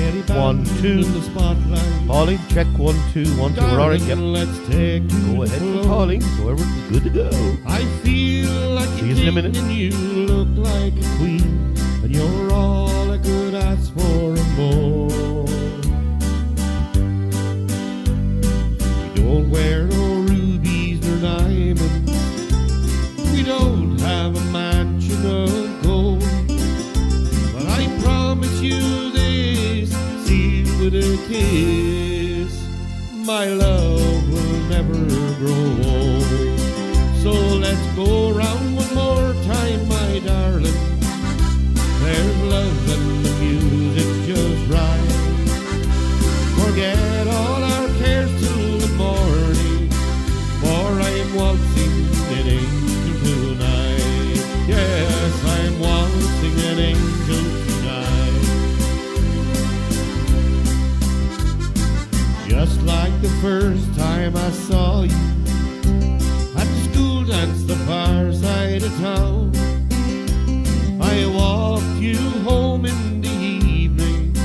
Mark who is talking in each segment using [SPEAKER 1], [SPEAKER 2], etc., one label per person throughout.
[SPEAKER 1] 1, 2. Pauline, check 1, 2, 1, 2. We're all right. Yep.
[SPEAKER 2] Let's take
[SPEAKER 1] Go ahead for Pauline. So everyone's good to go.
[SPEAKER 2] I feel like
[SPEAKER 1] See you in a minute.
[SPEAKER 2] and you look like a queen, and you're all I could ask for and more. We don't wear no rubies nor diamonds. We don't have a mansion of gold, but I promise you this, sealed with a kiss, my love will never grow old. So let's go round one more time, my darling. There's love and the music's just right. Forget all our cares till the morning, for I'm waltzing an angel tonight. Yes, I'm waltzing an angel tonight. Just like the first time I saw you at the school dance, the far side of town. I walked you home in the evening,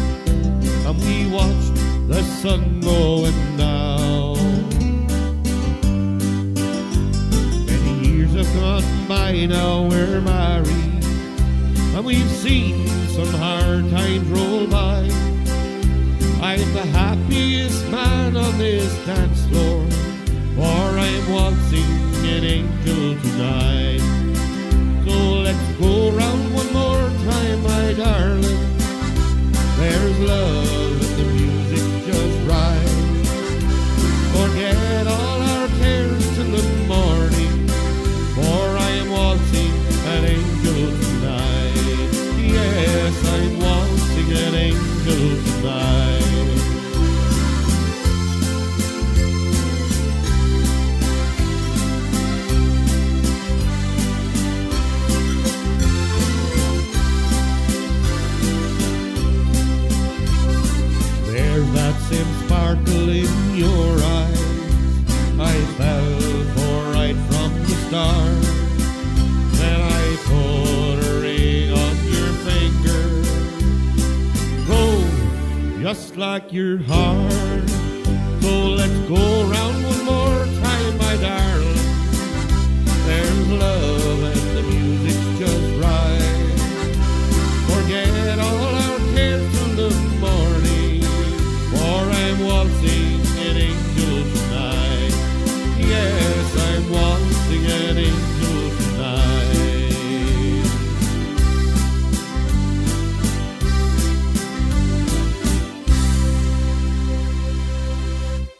[SPEAKER 2] and we watched the sun going down. Many years have gone by, now we're married, and we've seen some hard times roll by. I'm the happiest man on this dance floor, for I'm waltzing an angel tonight. So let's go round one more time, my darling. There's love and the music's just right. Forget all our cares till the morning, for I am waltzing an angel tonight. Yes, I'm waltzing an angel tonight. That same sparkle in your eyes I fell for right from the start. Then I put a ring on your finger, oh, just like your heart. So let's go round one more time, my darling. There's love and the music's just right. Forget all our cares till the morning, for I'm waltzing an angel tonight. Yes, I'm waltzing an angel tonight.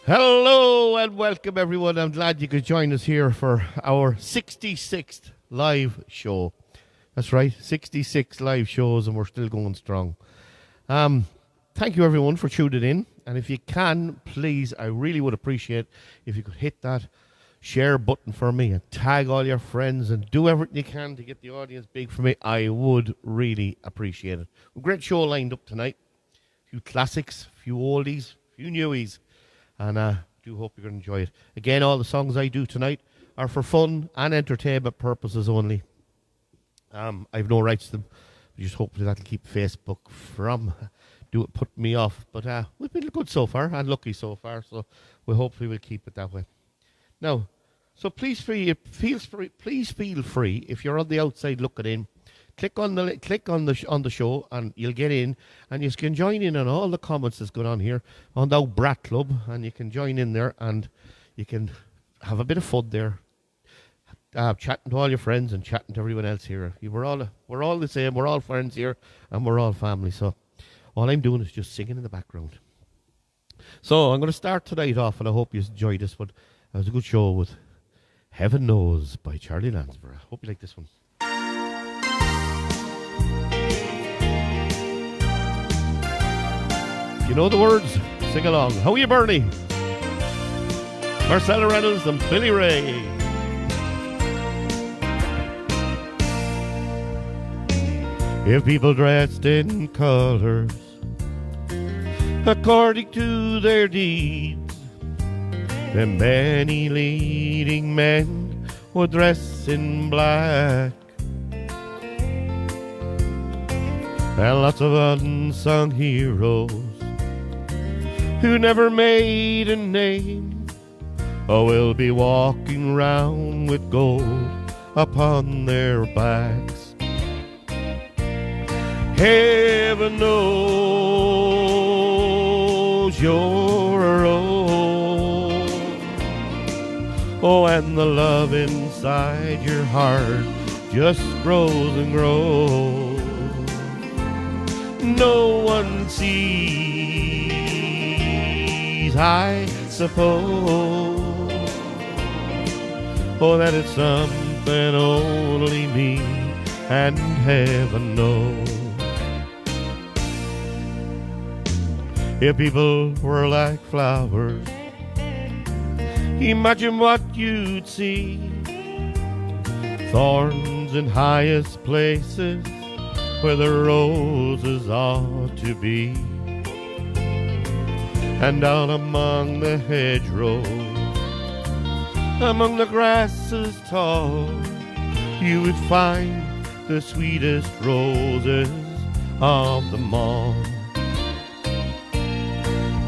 [SPEAKER 1] Hello and welcome, everyone. I'm glad you could join us here for our 66th live show. That's right, 66 live shows, and we're still going strong. Thank you, everyone, for tuning in. And if you can, please, I really would appreciate if you could hit that share button for me and tag all your friends and do everything you can to get the audience big for me. I would really appreciate it. A great show lined up tonight. A few classics, a few oldies, a few newies. And I do hope you're going to enjoy it. Again, all the songs I do tonight are for fun and entertainment purposes only. I've no rights to them. Just hopefully that'll keep Facebook from put me off. But we've been good so far and lucky so far. So we hopefully will keep it that way. Now, so please feel free if you're on the outside looking in. Click on the show and you'll get in, and you can join in on all the comments that's going on here on the Brat Club, and you can join in there and you can have a bit of fun there, chatting to all your friends and chatting to everyone else here. We're all the same. We're all friends here, and we're all family. So all I'm doing is just singing in the background. So I'm going to start tonight off, and I hope you enjoyed this one. It was a good show with Heaven Knows by Charlie Lansborough. Hope you like this one. You know the words, sing along. How are you, Bernie? Marcella Reynolds and Billy Ray. If people dressed in colors according to their deeds, then many leading men would dress in black. and lots of unsung heroes who never made a name, will be walking round with gold upon their backs. Heaven knows you're a rose, and the love inside your heart just grows and grows. No one sees, I suppose, that it's something only me and heaven knows. If people were like flowers, imagine what you'd see. Thorns in highest places where the roses ought to be, and down among the hedgerows, among the grasses tall, you would find the sweetest roses of them all.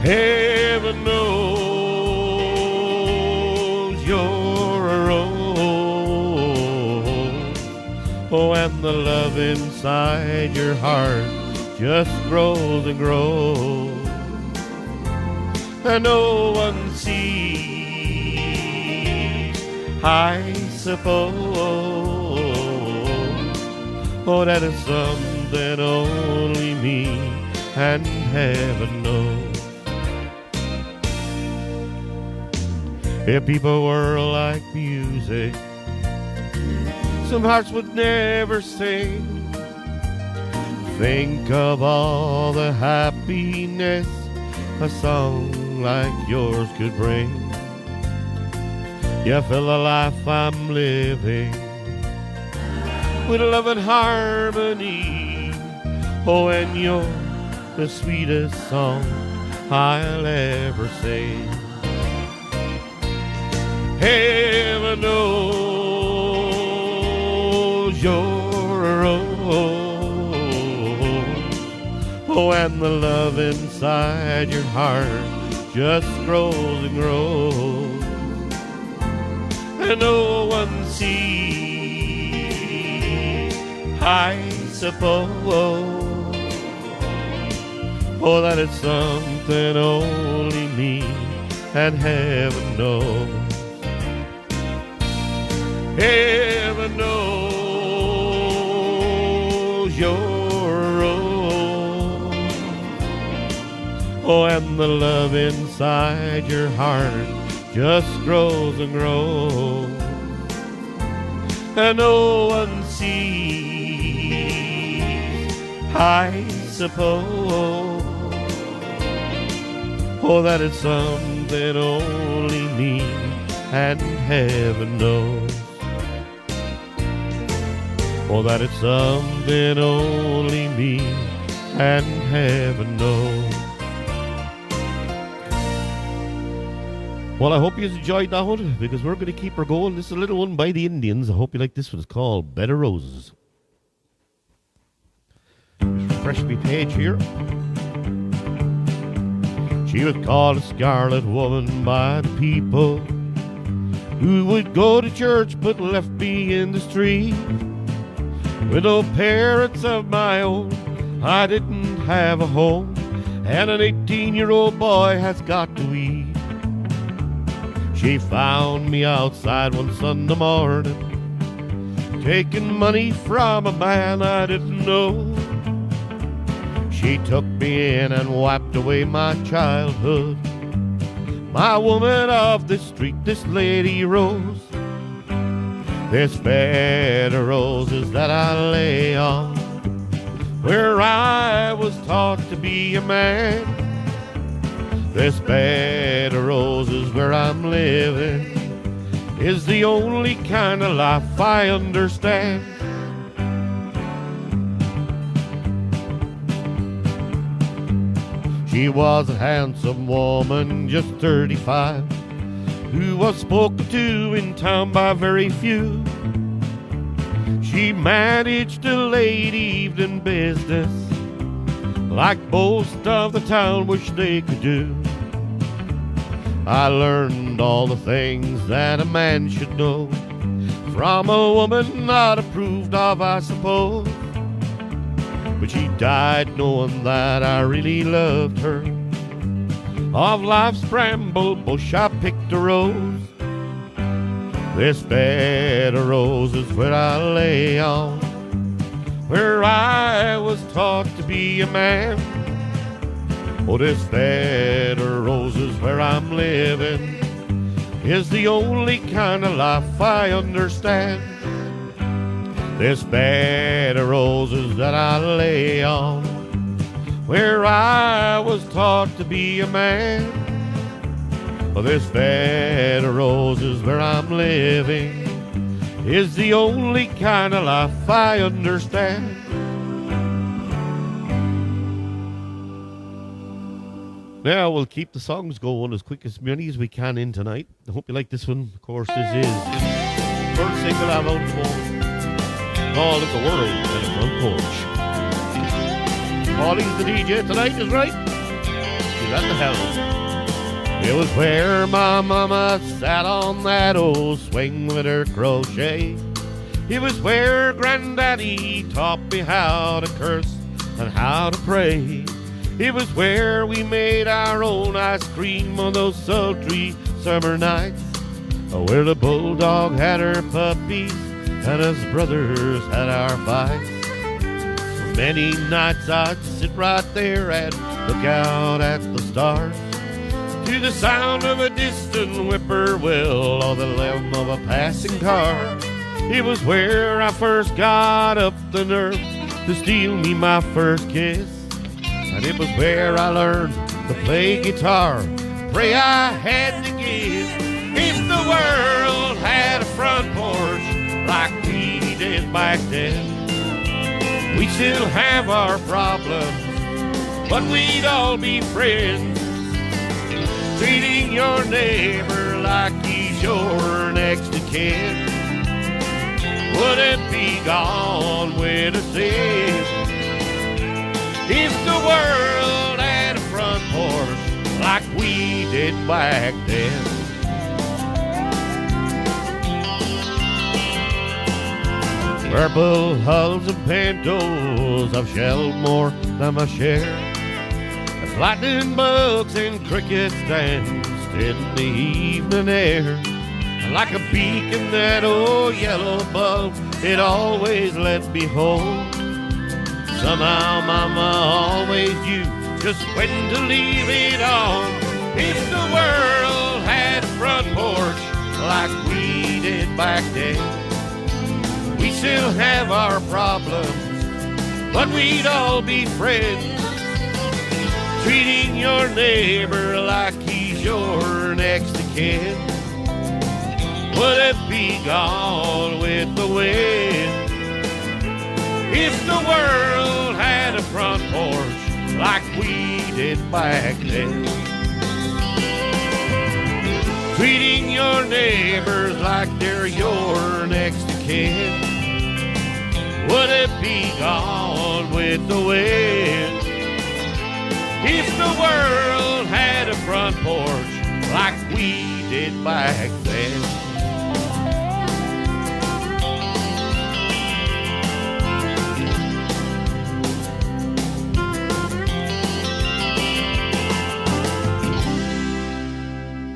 [SPEAKER 1] Heaven knows you're a rose, and the love inside your heart just grows and grows, and no one sees, I suppose, that is something only me and heaven knows. If people were like music, some hearts would never sing. Think of all the happiness a song like yours could bring. You fill the life I'm living with love and harmony. And you're the sweetest song I'll ever sing. Heaven knows you're a rose, and the love inside your heart just grows and grows, and no one sees, I suppose, that it's something only me and heaven knows. Heaven knows you're a rose, and the love inside your heart just grows and grows, and no one sees, I suppose, that it's something only me and heaven knows. That it's something only me and heaven knows. Well, I hope you enjoyed that one, because we're going to keep her going. This is a little one by the Indians. I hope you like this one. It's called Bed of Roses. Just refresh my page here. She was called a scarlet woman by the people who would go to church but left me in the street. With no parents of my own, I didn't have a home, and an 18-year-old boy has got to eat. She found me outside one Sunday morning, taking money from a man I didn't know. She took me in and wiped away my childhood. My woman of the street, this Lady Rose. This bed of roses that I lay on, where I was taught to be a man. This bed of roses where I'm living is the only kind of life I understand. She was a handsome woman, just 35, who was spoken to in town by very few. She managed a late evening business like most of the town wish they could do. I learned all the things that a man should know from a woman not approved of, I suppose. But she died knowing that I really loved her. Of life's bramble bush I picked a rose. This bed of roses where I lay on, where I was taught to be a man. Oh, this bed of roses where I'm living is the only kind of life I understand. This bed of roses that I lay on, where I was taught to be a man. Oh, this bed of roses where I'm living is the only kind of life I understand. Now we'll keep the songs going as quick as many as we can in tonight. I hope you like this one. Of course, this is first single I've out the moment. Called It the World and it's on Porch. Paulie's the DJ tonight, is right? She's at the helm. It was where my mama sat on that old swing with her crochet. It was where Granddaddy taught me how to curse and how to pray. It was where we made our own ice cream on those sultry summer nights, where the bulldog had her puppies and his brothers had our fights. So many nights I'd sit right there and look out at the stars, to the sound of a distant whippoorwill or the limb of a passing car. It was where I first got up the nerve to steal me my first kiss. And it was where I learned to play guitar, pray I had to give. If the world had a front porch like we did back then, we still have our problems, but we'd all be friends. Treating your neighbor like he's your next of kin wouldn't be gone with a sin. If the world had a front porch like we did back then. Purple hulls and pintos I've shelled more than my share, as lightning bugs and crickets danced in the evening air. And like a beacon, that old yellow bulb, it always let me home. Somehow Mama always knew just when to leave it on. If the world had a front porch like we did back then, we still have our problems, but we'd all be friends. Treating your neighbor like he's your next of kin would it be gone with the wind. If the world had a front porch like we did back then. Treating your neighbors like they're your next of kin would it be gone with the wind. If the world had a front porch like we did back then.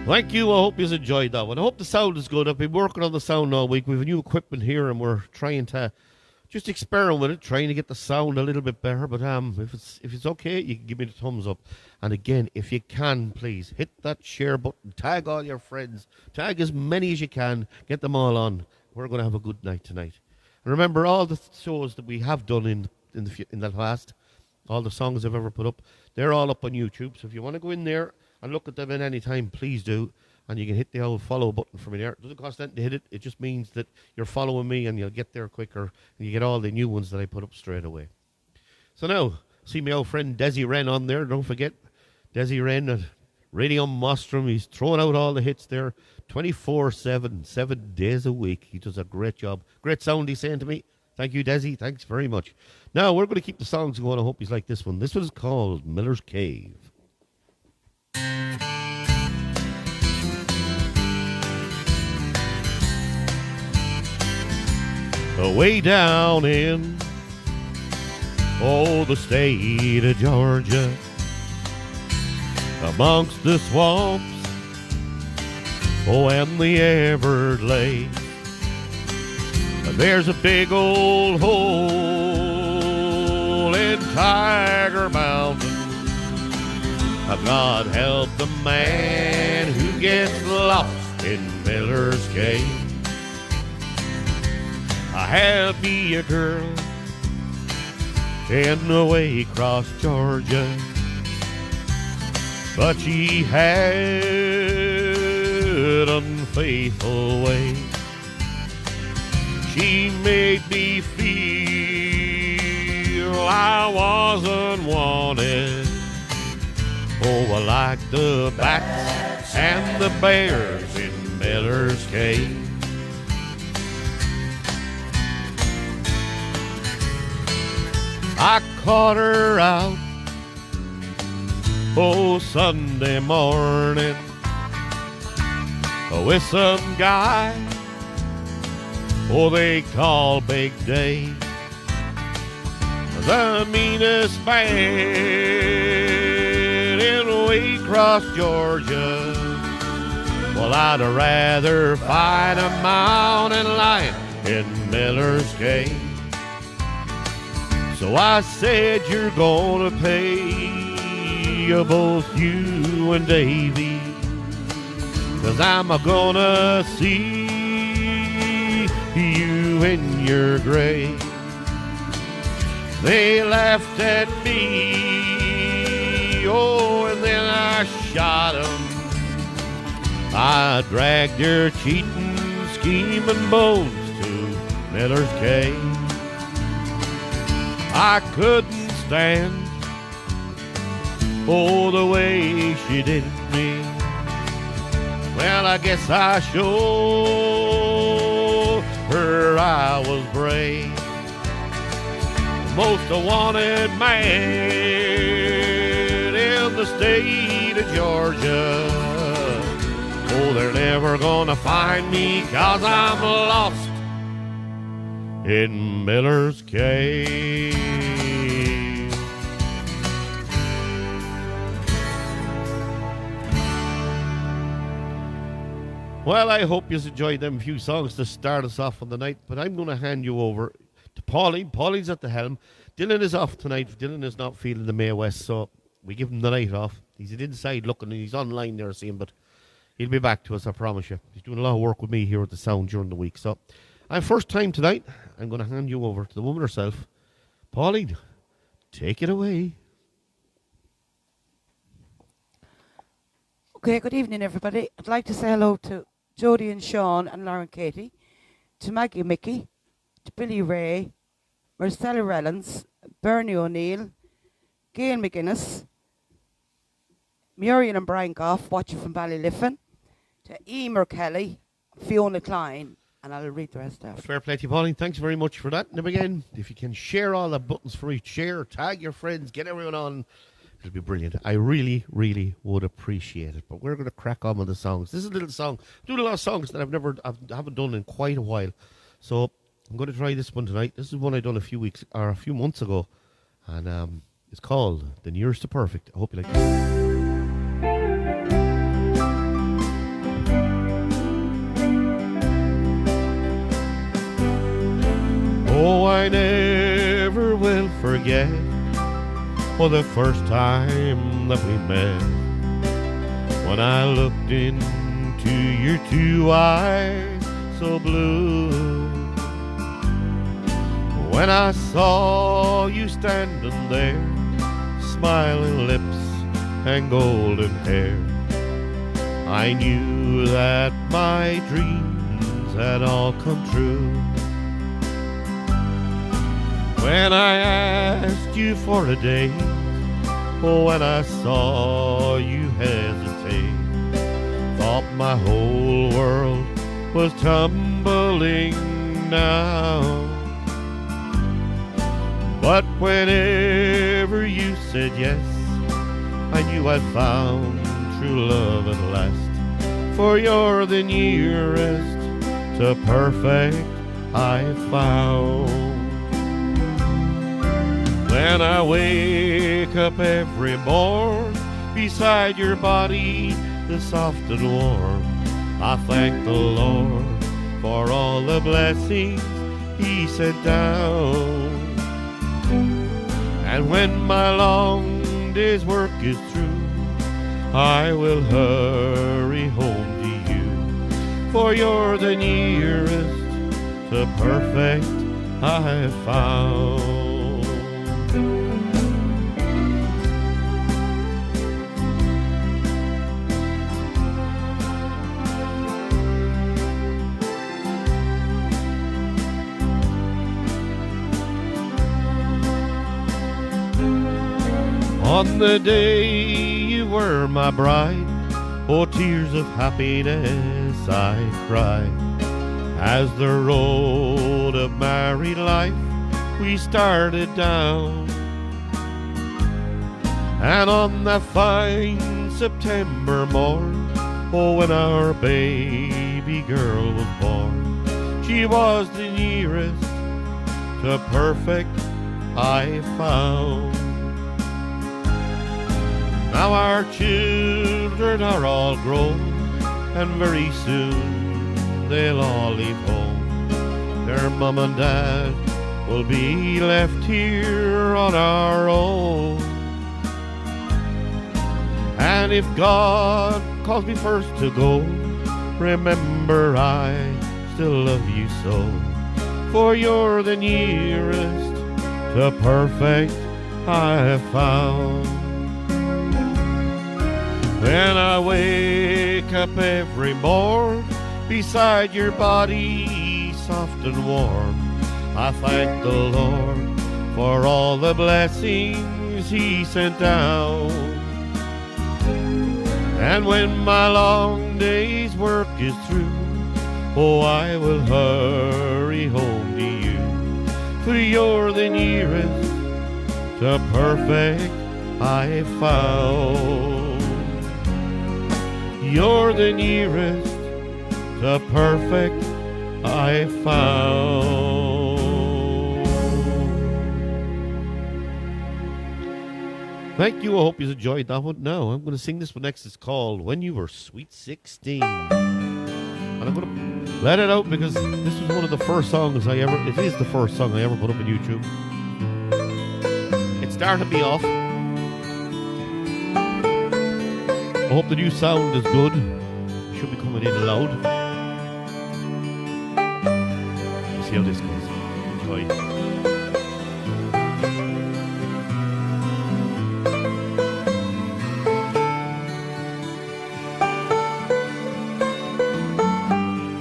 [SPEAKER 1] Thank you. I hope you enjoyed that one. I hope the sound is good. I've been working on the sound all week. We have new equipment here and we're trying to just experiment with it, trying to get the sound a little bit better. But if it's okay, you can give me the thumbs up. And again, if you can, please hit that share button. Tag all your friends. Tag as many as you can. Get them all on. We're going to have a good night tonight. And remember, all the shows that we have done in the past, all the songs I've ever put up, they're all up on YouTube. So if you want to go in there and look at them at any time, please do. And you can hit the old follow button from there. It doesn't cost anything to hit it. It just means that you're following me and you'll get there quicker. And you get all the new ones that I put up straight away. So now, see my old friend Desi Wren on there. Don't forget, Desi Wren at Radio Mostrum. He's throwing out all the hits there 24/7, 7 days a week. He does a great job. Great sound, he's saying to me. Thank you, Desi. Thanks very much. Now, we're going to keep the songs going. I hope you like this one. This one is called Miller's Cave. Way down in, the state of Georgia, amongst the swamps, and the Everglades, there's a big old hole in Tiger Mountain. God help the man who gets lost in Miller's Cave. I had me a girl in the way across Georgia, but she had unfaithful ways. She made me feel I wasn't wanted. Oh, like the bats and the bears in Miller's Cave. I caught her out, Sunday morning, with some guy, they call Big Dave, the meanest man in Waycross, Georgia. Well, I'd rather fight a mountain lion in Miller's Cave. So I said, you're gonna pay, both you and Davy, 'cause I'm gonna see you in your grave. They laughed at me, and then I shot 'em. I dragged your cheating, scheming bones to Miller's Cave. I couldn't stand, the way she did me. Well, I guess I showed her I was brave. Most wanted man in the state of Georgia. Oh, they're never gonna find me, 'cause I'm lost in Miller's Cave. Well, I hope you enjoyed them few songs to start us off on the night, but I'm going to hand you over to Pauline. Pauline's at the helm. Dylan is off tonight. Dylan is not feeling the May West, so we give him the night off. He's inside looking, and he's online there seeing, but he'll be back to us, I promise you. He's doing a lot of work with me here at the Sound during the week. So, first time tonight, I'm going to hand you over to the woman herself. Pauline, take it away.
[SPEAKER 3] Okay, good evening, everybody. I'd like to say hello to Jodie and Sean and Lauren Katie, to Maggie Mickey, to Billy Ray, Marcella Rellens, Bernie O'Neill, Gail McGuinness, Muriel and Brian Goff, watching from Ballyliffin, to Emer Kelly, Fiona Klein, and I'll read the rest out.
[SPEAKER 1] Fair play to you, Pauline. Thanks very much for that. And again, if you can share all the buttons for each, share, tag your friends, get everyone on, it'll be brilliant. I really, really would appreciate it. But we're going to crack on with the songs. This is a little song. I'm doing a lot of songs that I haven't done in quite a while. So I'm going to try this one tonight. This is one I done a few months ago. And it's called The Nearest to Perfect. I hope you like it. Oh, I never will forget the first time that we met, when I looked into your two eyes so blue, when I saw you standing there, smiling lips and golden hair, I knew that my dreams had all come true. When I asked you for a date, when I saw you hesitate, thought my whole world was tumbling down. Whenever you said yes, I knew I'd found true love at last. For you're the nearest to perfect I've found. When I wake up every morn, beside your body, the soft and warm, I thank the Lord for all the blessings He sent down. And when my long day's work is through, I will hurry home to you, for you're the nearest to perfect I've found. On the day you were my bride, oh, tears of happiness I cried, as the road of married life we started down. And on that fine September morn, oh, when our baby girl was born, she was the nearest to perfect I found. Now our children are all grown, and very soon they'll all leave home. Their mom and dad will be left here on our own. And if God calls me first to go, remember I still love you so, for you're the nearest to perfect I have found. When I wake up every morn, beside your body soft and warm, I thank the Lord for all the blessings He sent down. And when my long day's work is through, oh, I will hurry home to you, for you're the nearest to perfect I found. You're the nearest to perfect I found. Thank you. I hope you enjoyed that one. Now, I'm going to sing this one next. It's called When You Were Sweet 16. And I'm going to let it out because this was one of the first songs it is the first song I ever put up on YouTube. It started me off. I hope the new sound is good. Should be coming in loud. Let's see how this goes. Enjoy.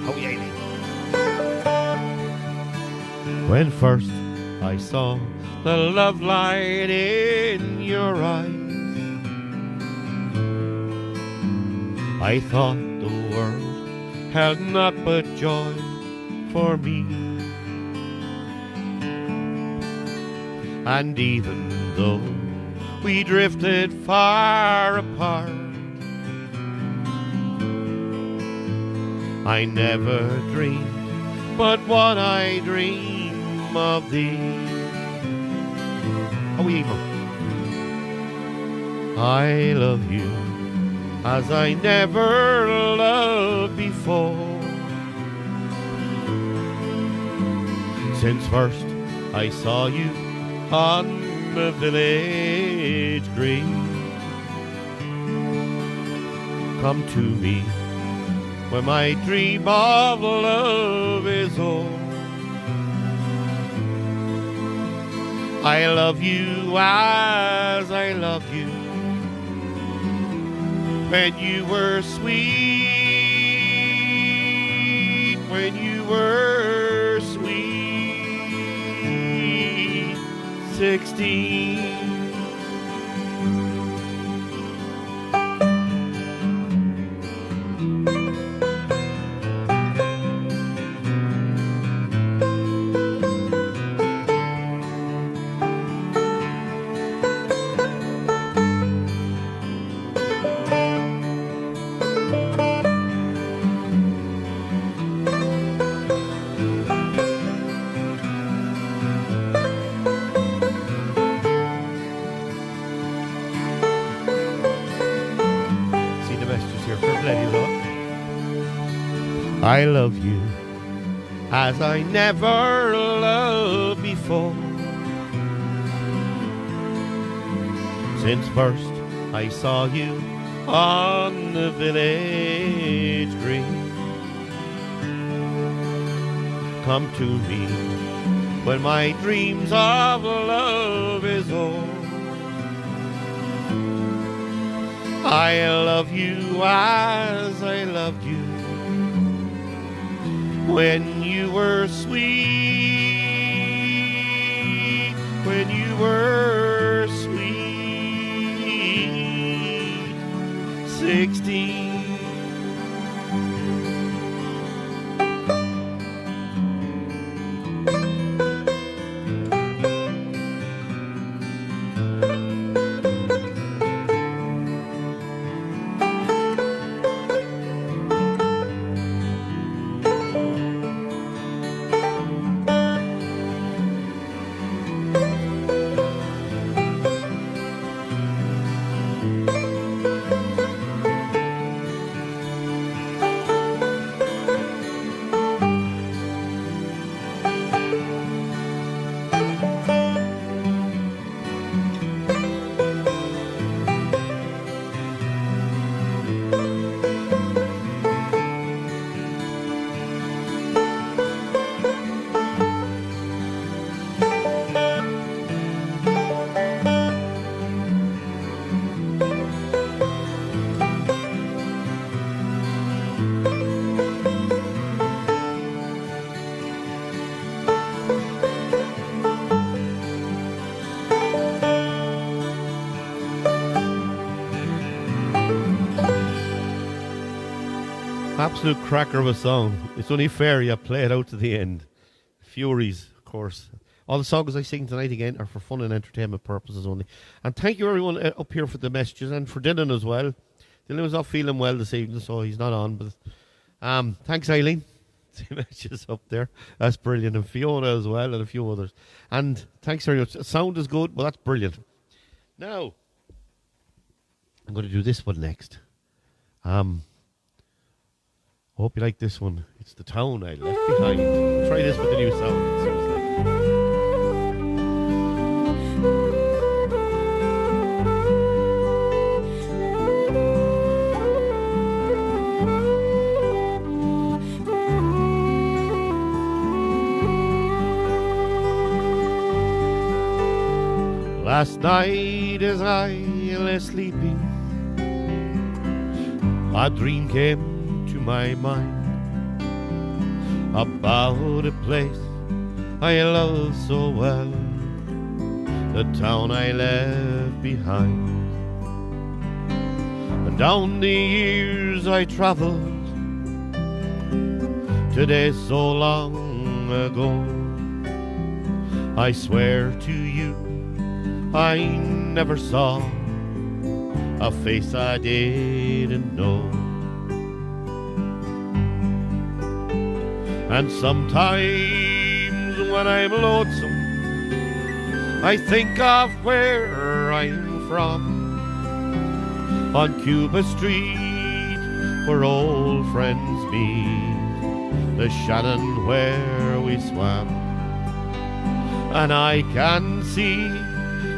[SPEAKER 1] Oh yeah. When first I saw the love light in your eyes, I thought the world held naught but joy for me. And even though we drifted far apart, I never dreamed but what I dream of thee. Oh, evil. I love you as I never loved before. Since first I saw you on the village green, come to me when my dream of love is o'er. I love you as I love you when you were sweet, when you were sweet 16. here. Fair play to you, love. I love you as I never loved before. Since first I saw you on the village green. Come to me when my dreams of love is o'er. I love you as I loved you when you were sweet, when you were sweet, 16. Absolute cracker of a song. It's only fair you play it out to the end. Furies, of course. All the songs I sing tonight again are for fun and entertainment purposes only. And thank you everyone up here for the messages and for Dylan as well. Dylan was not feeling well this evening, so he's not on. But thanks, Eileen. The messages up there. That's brilliant. And Fiona as well, and a few others. And thanks very much. Sound is good, but that's brilliant. Now, I'm going to do this one next. Hope you like this one. It's The Town I Left Behind. Try this with the new sound. See what it's like. Last night as I lay sleeping, a dream came to my mind about a place I love so well, the town I left behind. And down the years I traveled, today so long ago, I swear to you I never saw a face I didn't know. And sometimes when I'm lonesome, I think of where I'm from, on Cuba Street where old friends meet, the Shannon where we swam. And I can see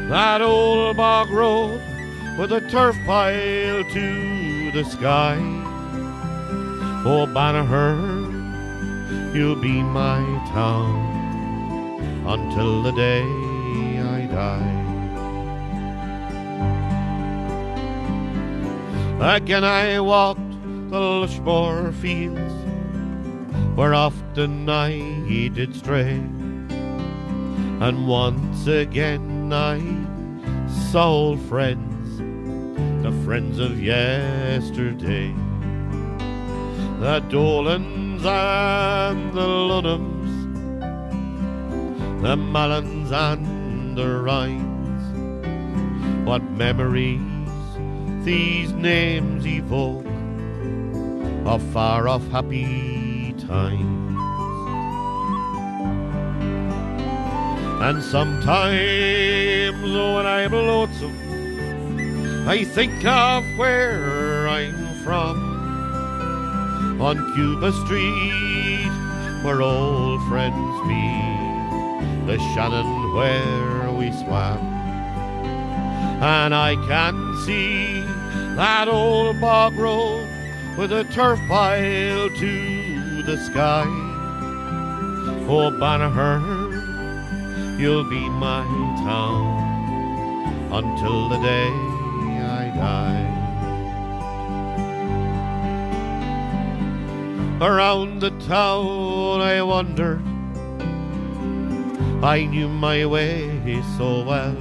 [SPEAKER 1] that old bog road with a turf pile to the sky. Oh, Banagher, you'll be my town until the day I die. Again I walked the Lushmore fields, where often I did stray, and once again I saw old friends, the friends of yesterday. The Dolans and the Lunhams, the Mallons and the Rhines, what memories these names evoke of far-off happy times. And sometimes when I'm lonesome, I think of where I'm from. On Cuba Street, where old friends meet, the Shannon where we swam. And I can see that old bog road with a turf pile to the sky. Oh, Banagher, you'll be my town until the day I die. Around the town I wandered, I knew my way so well.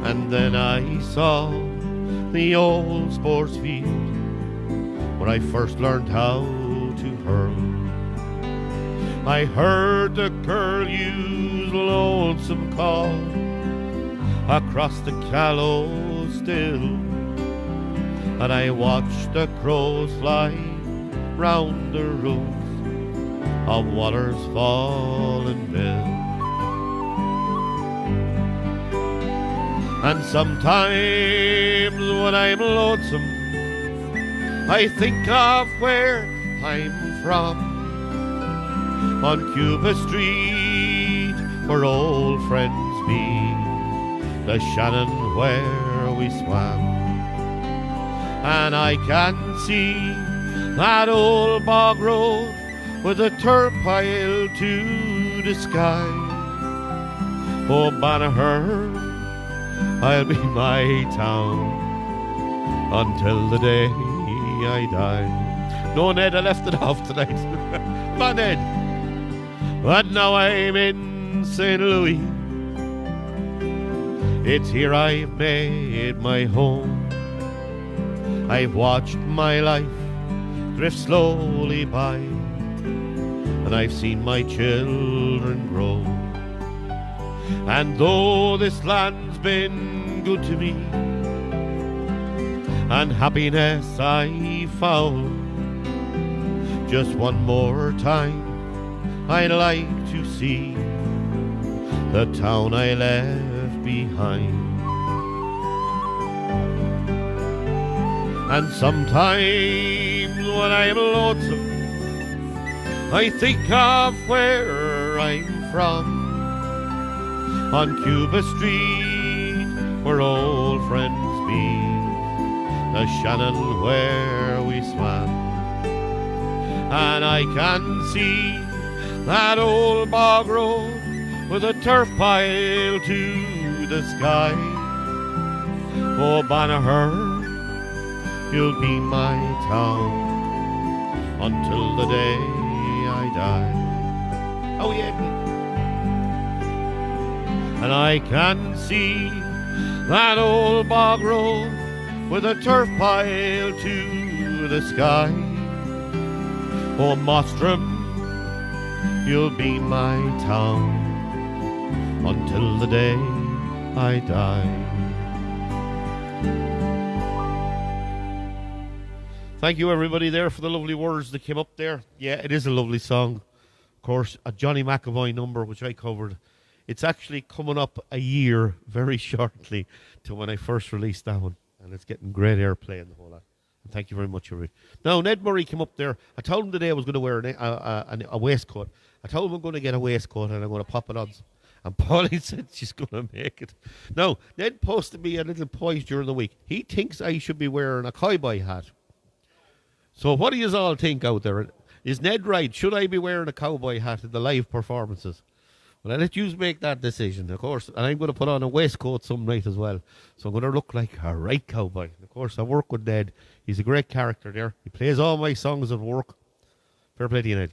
[SPEAKER 1] And then I saw the old sports field where I first learned how to hurl. I heard the curlew's lonesome call across the Callow still, and I watched the crows fly round the roof of Waller's fallen mill. And sometimes when I'm lonesome, I think of where I'm from. On Cuba Street, where old friends meet, the Shannon where we swam. And I can see that old bog road with a turf pile to the sky. Oh, Banagher, I'll be my town until the day I die. No, Ned, I left it off tonight. Come on, Ned. But now I'm in St. Louis. It's here I've made my home. I've watched my life drift slowly by, and I've seen my children grow. And though this land's been good to me, and happiness I found, just one more time I'd like to see the town I left behind. And sometimes when I'm lonesome, I think of where I'm from. On Cuba Street, where old friends meet, the Shannon where we swam. And I can see that old bog road with a turf pile to the sky. Oh, Banagher, you'll be my town until the day I die. Oh, yeah. And I can see that old bog road with a turf pile to the sky. Oh, Mostrom, you'll be my town until the day I die. Thank you, everybody, there for the lovely words that came up there. Yeah, it is a lovely song. Of course, a Johnny McAvoy number, which I covered. It's actually coming up a year very shortly to when I first released that one. And it's getting great airplay and the whole lot. And thank you very much, everybody. Now, Ned Murray came up there. I told him today I was going to wear a waistcoat. I told him I'm going to get a waistcoat and I'm going to pop it on. And Pauline said she's going to make it. Now, Ned posted me a little post during the week. He thinks I should be wearing a cowboy hat. So what do you all think out there? Is Ned right? Should I be wearing a cowboy hat in the live performances? Well, I'll let you make that decision, of course. And I'm going to put on a waistcoat some night as well. So I'm going to look like a right cowboy. And of course, I work with Ned. He's a great character there. He plays all my songs at work. Fair play to you, Ned.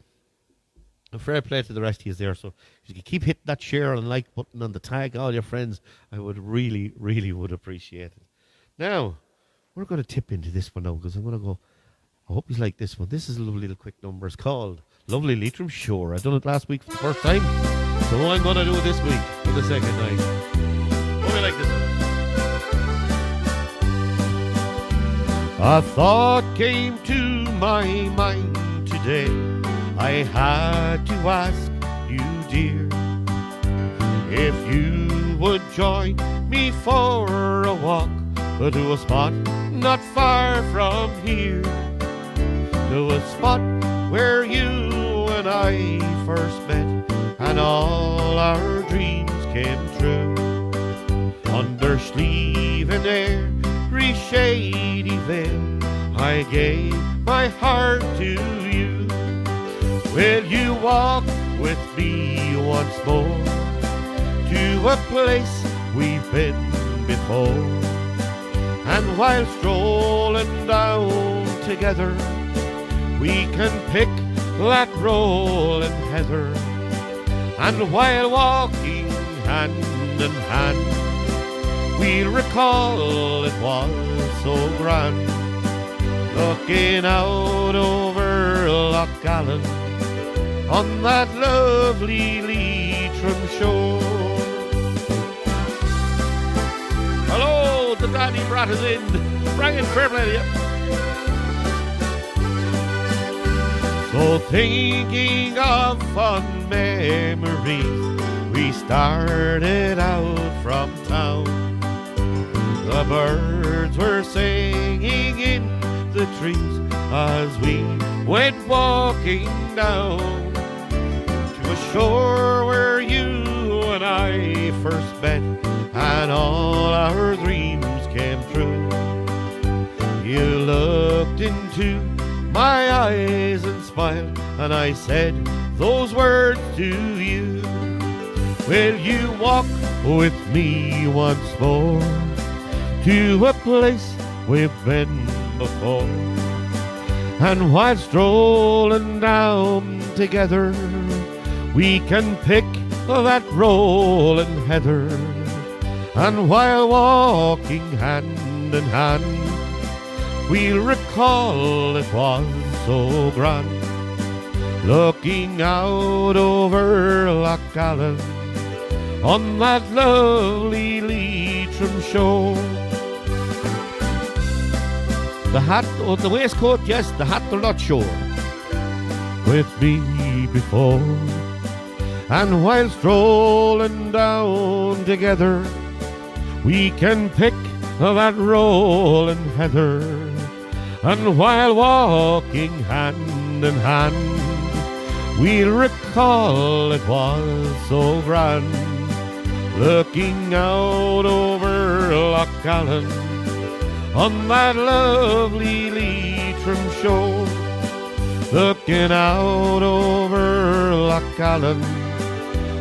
[SPEAKER 1] And fair play to the rest of you there. So if you could keep hitting that share and like button on the tag all your friends, I would really, really would appreciate it. Now, we're going to tip into this one now because I'm going to go. I hope you like this one. This is a lovely little quick number. It's called Lovely Leitrim Shore. I done it last week for the first time. So I'm going to do it this week for the second time. Hope you like this one. A thought came to my mind today. I had to ask you, dear, if you would join me for a walk to a spot not far
[SPEAKER 2] far from here, to a spot where you and I first met, and all our dreams came true. Under sleeve and every shady veil, I gave my heart to you. Will you walk with me once more to a place we've been before? And while strolling down together, we can pick that rolling heather. And while walking hand in hand, we'll recall it was so grand, looking out over Loch Allen on that lovely Leitrim shore. Hello, the Danny brought us in. Bring it, fair play to you. So thinking of fond memories, we started out from town. The birds were singing in the trees as we went walking down to a shore where you and I first met, and all our dreams came true. You looked into my eyes and smiled, and I said those words to you. Will you walk with me once more to a place we've been before? And while strolling down together, we can pick that rolling heather. And while walking hand in hand, we'll recall it was so grand, looking out over Loch Allen on that lovely Leitrim shore. The hat or the waistcoat, yes, the hat they're not sure. With me before, and while strolling down together, we can pick that rolling heather. And while walking hand in hand, we'll recall it was so grand, looking out over Loch Allen on that lovely Leitrim shore. Looking out over Loch Allen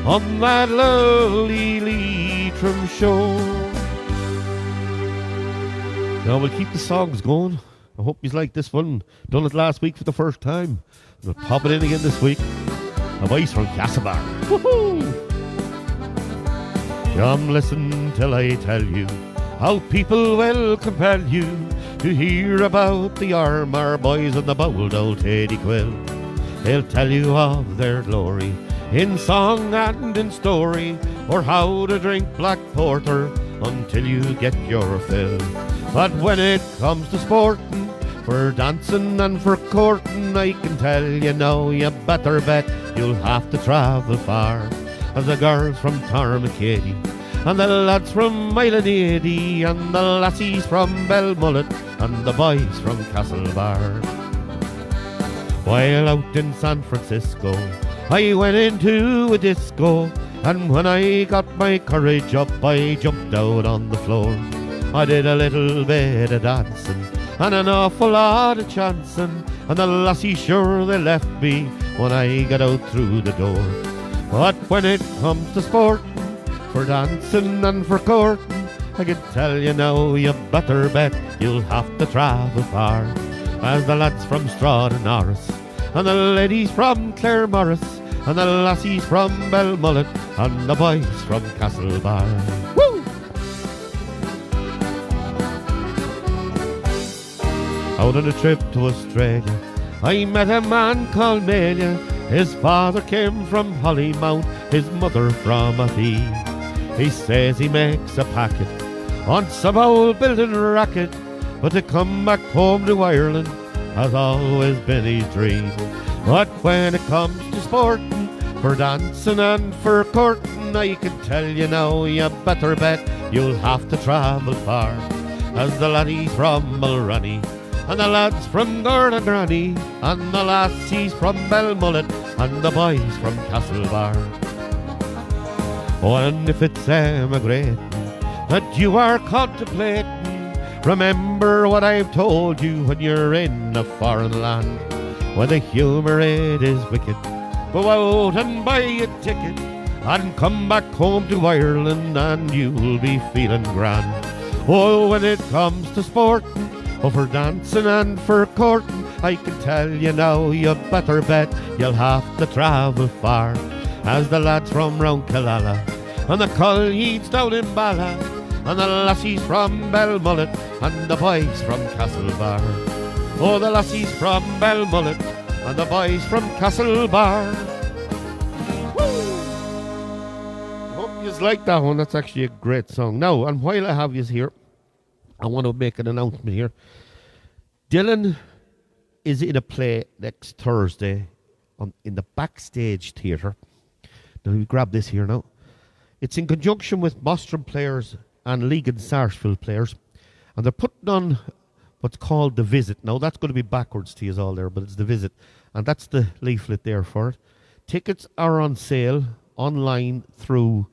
[SPEAKER 2] on that lovely Leitrim shore. Now we'll keep the songs going. I hope you like this one. Done it last week for the first time. We'll pop it in again this week. A voice from Castlebar. Woohoo! Come listen till I tell you how people will compel you to hear about the Armour boys and the bold old Teddy Quill. They'll tell you of their glory in song and in story, or how to drink black porter until you get your fill. But when it comes to sporting, for dancing and for courting, I can tell you now, you better bet you'll have to travel far. As the girls from Tarmacady, and the lads from Milanady, and the lassies from Belmullet, and the boys from Castlebar. While out in San Francisco, I went into a disco, and when I got my courage up, I jumped out on the floor. I did a little bit of dancing and an awful lot of chancing, and the lassies sure they left me when I got out through the door. But when it comes to sporting, for dancing and for courting, I can tell you now, you better bet you'll have to travel far. As the lads from Straught and Norris, and the ladies from Claremorris, and the lassies from Belmullet, and the boys from Castlebar. Woo! Out on a trip to Australia, I met a man called Melia. His father came from Hollymount, his mother from Athie. He says he makes a packet on some old building racket, but to come back home to Ireland has always been his dream. But when it comes to sporting, for dancing and for courting, I can tell you now, you better bet you'll have to travel far. As the laddies from Mulroney,
[SPEAKER 1] and the lads from Gordon-Granny, and the lassies from Belmullet, and the boys from Castlebar. Oh, and if it's emigrating that you are contemplating, remember what I've told you when you're in a foreign land. When the humour it is wicked, go out and buy a ticket and come back home to Ireland and you'll be feeling grand. Oh, when it comes to sporting, oh, for dancing and for courting, I can tell you now, you better bet you'll have to travel far. As the lads from round Killala, and the Colleagues down in Bala, and the lassies from Belmullet, and the boys from Castlebar. Oh, the lassies from Belmullet, and the boys from Castlebar. Hope you like that one. That's actually a great song. Now, and while I have you here, I want to make an announcement here. Dylan is in a play next Thursday in the Backstage Theatre. Now, we grab this here now. It's in conjunction with Boston players and League and Sarsfield players, and they're putting on what's called The Visit. Now, that's going to be backwards to you all there, but it's The Visit, and that's the leaflet there for it. Tickets are on sale online through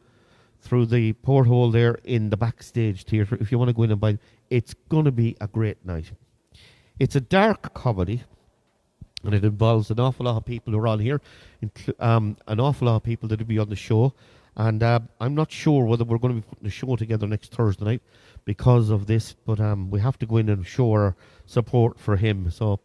[SPEAKER 1] the porthole there in the Backstage Theatre. If you want to go in and buy it, it's going to be a great night. It's a dark comedy, and it involves an awful lot of people who are on here, an awful lot of people that will be on the show. And I'm not sure whether we're going to be putting a show together next Thursday night because of this, but we have to go in and show our support for him. So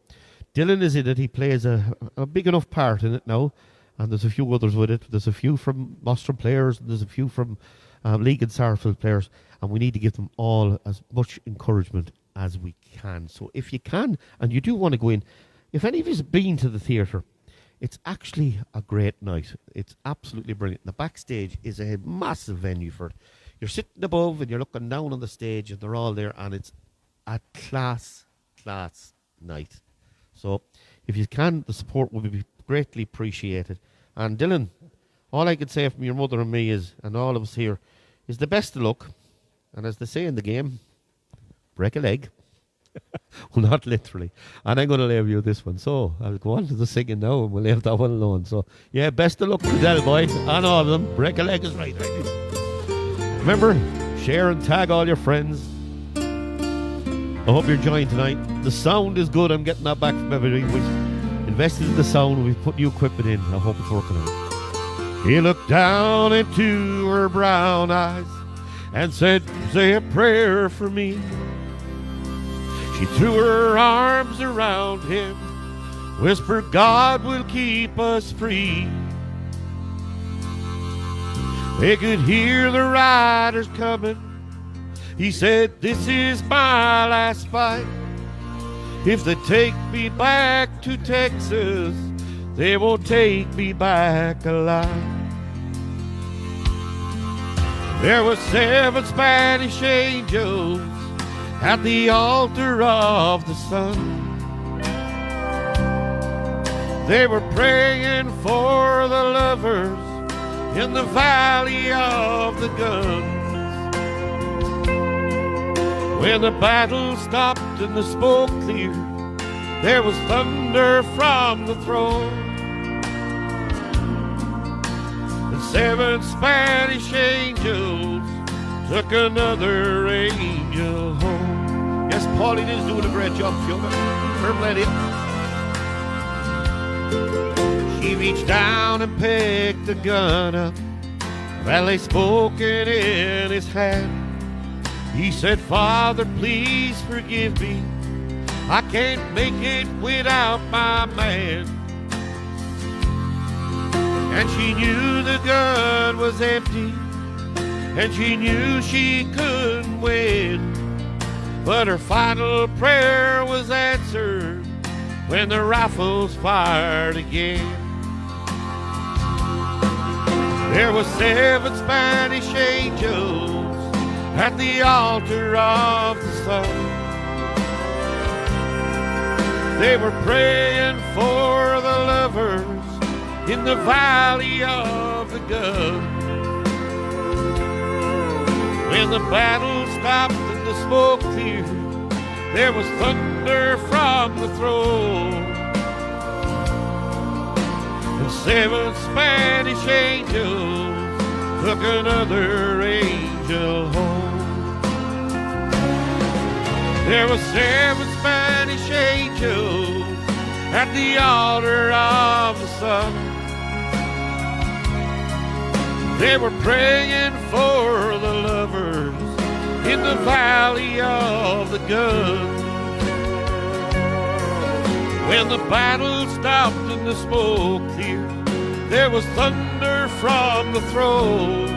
[SPEAKER 1] Dylan is in it. He plays a big enough part in it now, and there's a few others with it. There's a few from Boston players, and there's a few from League and Sarsfield players, and we need to give them all as much encouragement as we can. So if you can, and you do want to go in, if any of you have been to the theatre, it's actually a great night. It's absolutely brilliant. The Backstage is a massive venue for it. You're sitting above and you're looking down on the stage and they're all there, and it's a class night. So if you can, the support will be greatly appreciated. And Dylan, all I can say from your mother and me is, and all of us here, is the best of luck. And as they say in the game, break a leg. Well, not literally. And I'm going to leave you this one. So I'll go on to the singing now and we'll leave that one alone. So, yeah, best of luck to Del Boy and all of them. Break a leg is right. Remember, share and tag all your friends. I hope you're enjoying tonight. The sound is good. I'm getting that back from everybody. We've invested in the sound. We've put new equipment in. I hope it's working out. He looked down into her brown eyes and said, say a prayer for me. She threw her arms around him, whispered, God will keep us free. They could hear the riders coming. He said, this is my last fight. If they take me back to Texas, they won't take me back alive. There were 7 Spanish angels at the altar of the sun. They were praying for the lovers in the valley of the guns. When the battle stopped and the smoke cleared, there was thunder from the throne. The 7 Spanish angels took another angel home. Yes, Pauline is doing a great job, Fiona. Her lady. She reached down and picked the gun up. Well, they spoke it in his hand. He said, Father, please forgive me. I can't make it without my man. And she knew the gun was empty, and she knew she couldn't win. But her final prayer was answered when the rifles fired again. There were 7 Spanish angels at the altar of the sun. They were praying for the lovers in the valley of the gun. When the battle stopped and the smoke cleared, there was thunder from
[SPEAKER 2] the throne. And 7 Spanish angels took another angel home. There were 7 Spanish angels at the altar of the sun. They were praying for the lovers in the valley of the gun. When the battle stopped and the smoke cleared, there was thunder from the throne.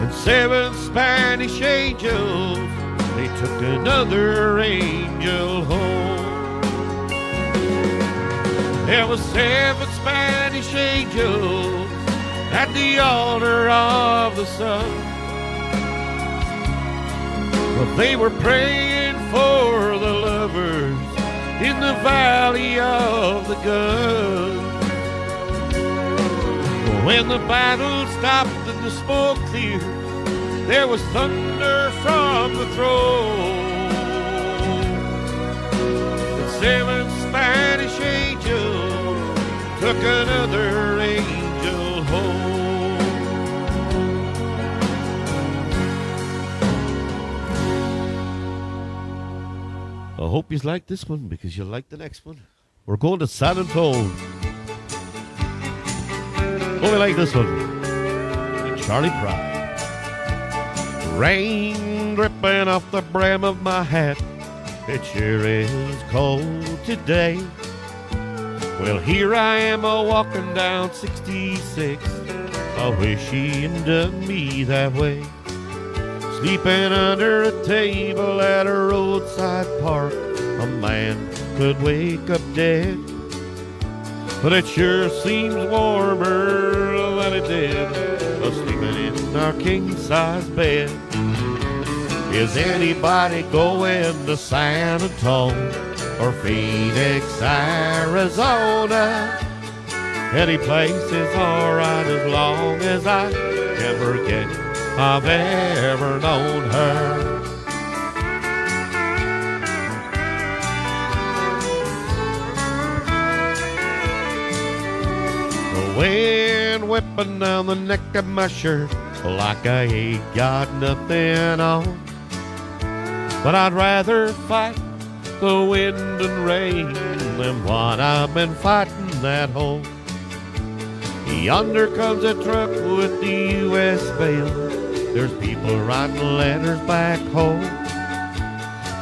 [SPEAKER 2] And 7 Spanish angels, they took another angel home. There were 7 Spanish angels at the altar of the sun. But they were praying for the lovers in the valley of the gun. When the battle stopped and the smoke cleared, there was thunder from the throne. And 7 Spanish angels took another angel home.
[SPEAKER 1] I hope you like this one because you'll like the next one. We're going to San Antone. Hope you like this one. Charlie Pride. Rain dripping off the brim of my hat. It sure is cold today. Well, here I am a-walking down 66. I wish he hadn't done me that way. Sleeping under a table at a roadside park. A man could wake up dead. But it sure seems warmer than it did sleeping in our king-size bed. Is anybody going to San Antone or Phoenix, Arizona? Any place is alright as long as I can forget I've ever known her. The wind whipping down the neck of my shirt like I ain't got nothing on. But I'd rather fight the wind and rain than what I've been fighting at home. Yonder comes a truck with the U.S. mail. There's people writing letters back home.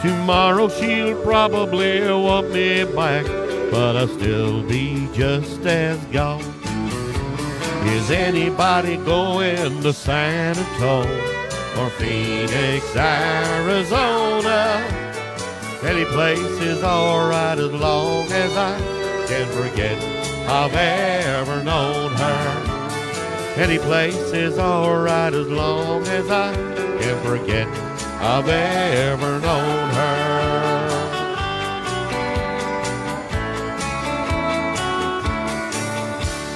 [SPEAKER 1] Tomorrow she'll probably want me back, but I'll still be just as gone. Is anybody going to San Antone or Phoenix, Arizona? Any place is alright as long as I can forget I've ever known her. Any place is alright as long as I can forget I've ever known her.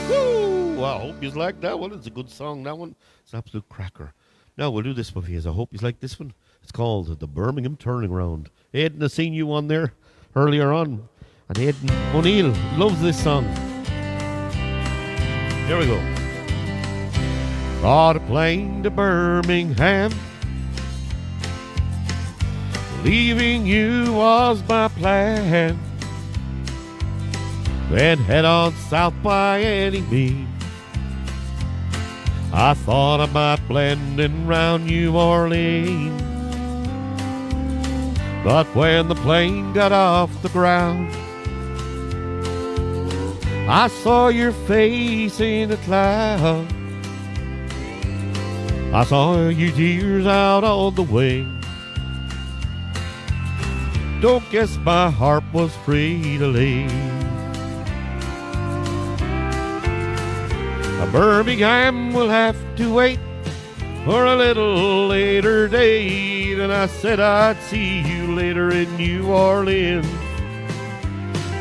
[SPEAKER 1] Woo! I hope you like that one. It's a good song, that one. It's an absolute cracker. Now we'll do this one for you. I hope you like this one. It's called The Birmingham Turning Round. Aidan, I seen you on there earlier on. And Aidan O'Neill loves this song. Here we go. Bought a plane to Birmingham. Leaving you was my plan. Then head on south by any means. I thought I might blend in round New Orleans. But when the plane got off the ground, I saw your face in the cloud. I saw your tears out on the way. Don't guess my heart was free to leave. Birmingham will have to wait for a little later date. And I said I'd see you later in New Orleans.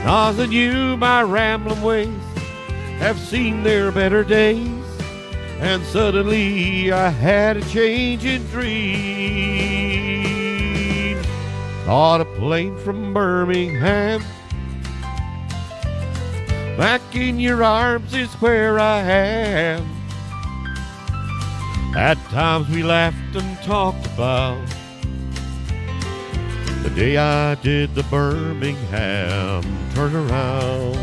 [SPEAKER 1] 'Cause I knew my rambling ways have seen their better days. And suddenly I had a change in dream.
[SPEAKER 2] Caught a plane from Birmingham. Back in your arms is where I am. At times we laughed and talked about the day I did the Birmingham turnaround.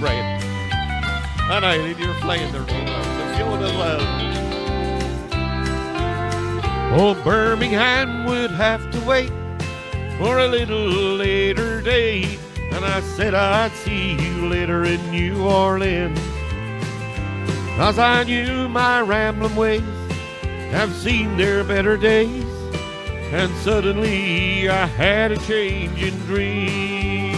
[SPEAKER 2] Right. And you're playing there, so feeling as well. Oh, Birmingham would have to wait for a little later date, and I said I'd see you later in New Orleans. 'Cause I knew my rambling ways have seen their better days, and suddenly I had a change in dreams.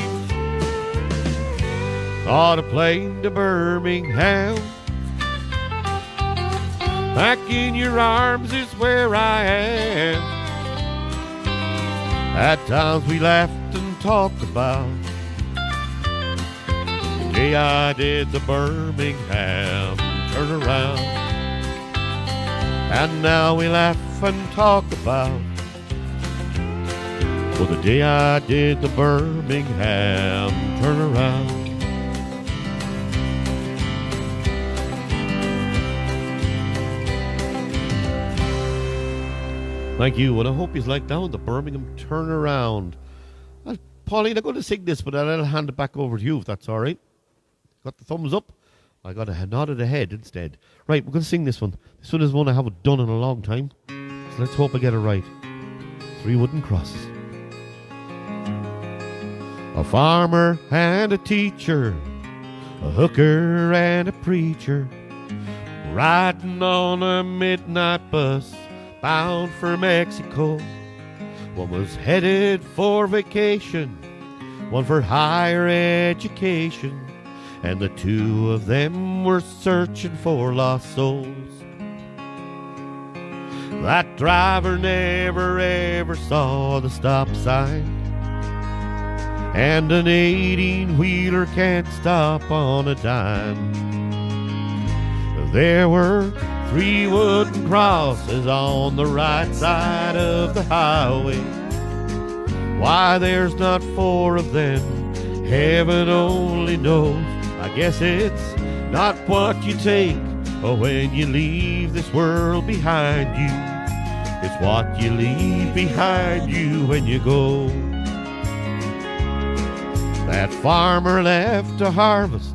[SPEAKER 2] Caught a plane to Birmingham. Back in your arms is where I am. At times we laughed and talked about the day I did the Birmingham turnaround. And now we laugh and talk about, well, the day I did the Birmingham turnaround. Thank you, and I hope you like that one, the Birmingham turnaround. Pauline, I'm going to sing this, but I'll hand it back over to you if that's all right. Got the thumbs up? I got a nod of the head instead. Right, we're going to sing this one. This one is one I haven't done in a long time, so let's hope I get it right. 3 wooden crosses. A farmer and a teacher, a hooker and a preacher, riding on a midnight bus bound for Mexico. One was headed for vacation, one for higher education, and the two of them were searching for lost souls. That driver never ever saw the stop sign, and an 18-wheeler can't stop on a dime. There were 3 wooden crosses on the right side of the highway. Why there's not 4 of them, heaven only knows. I guess it's not what you take when you leave this world behind you. It's what you leave behind you when you go. That farmer left to harvest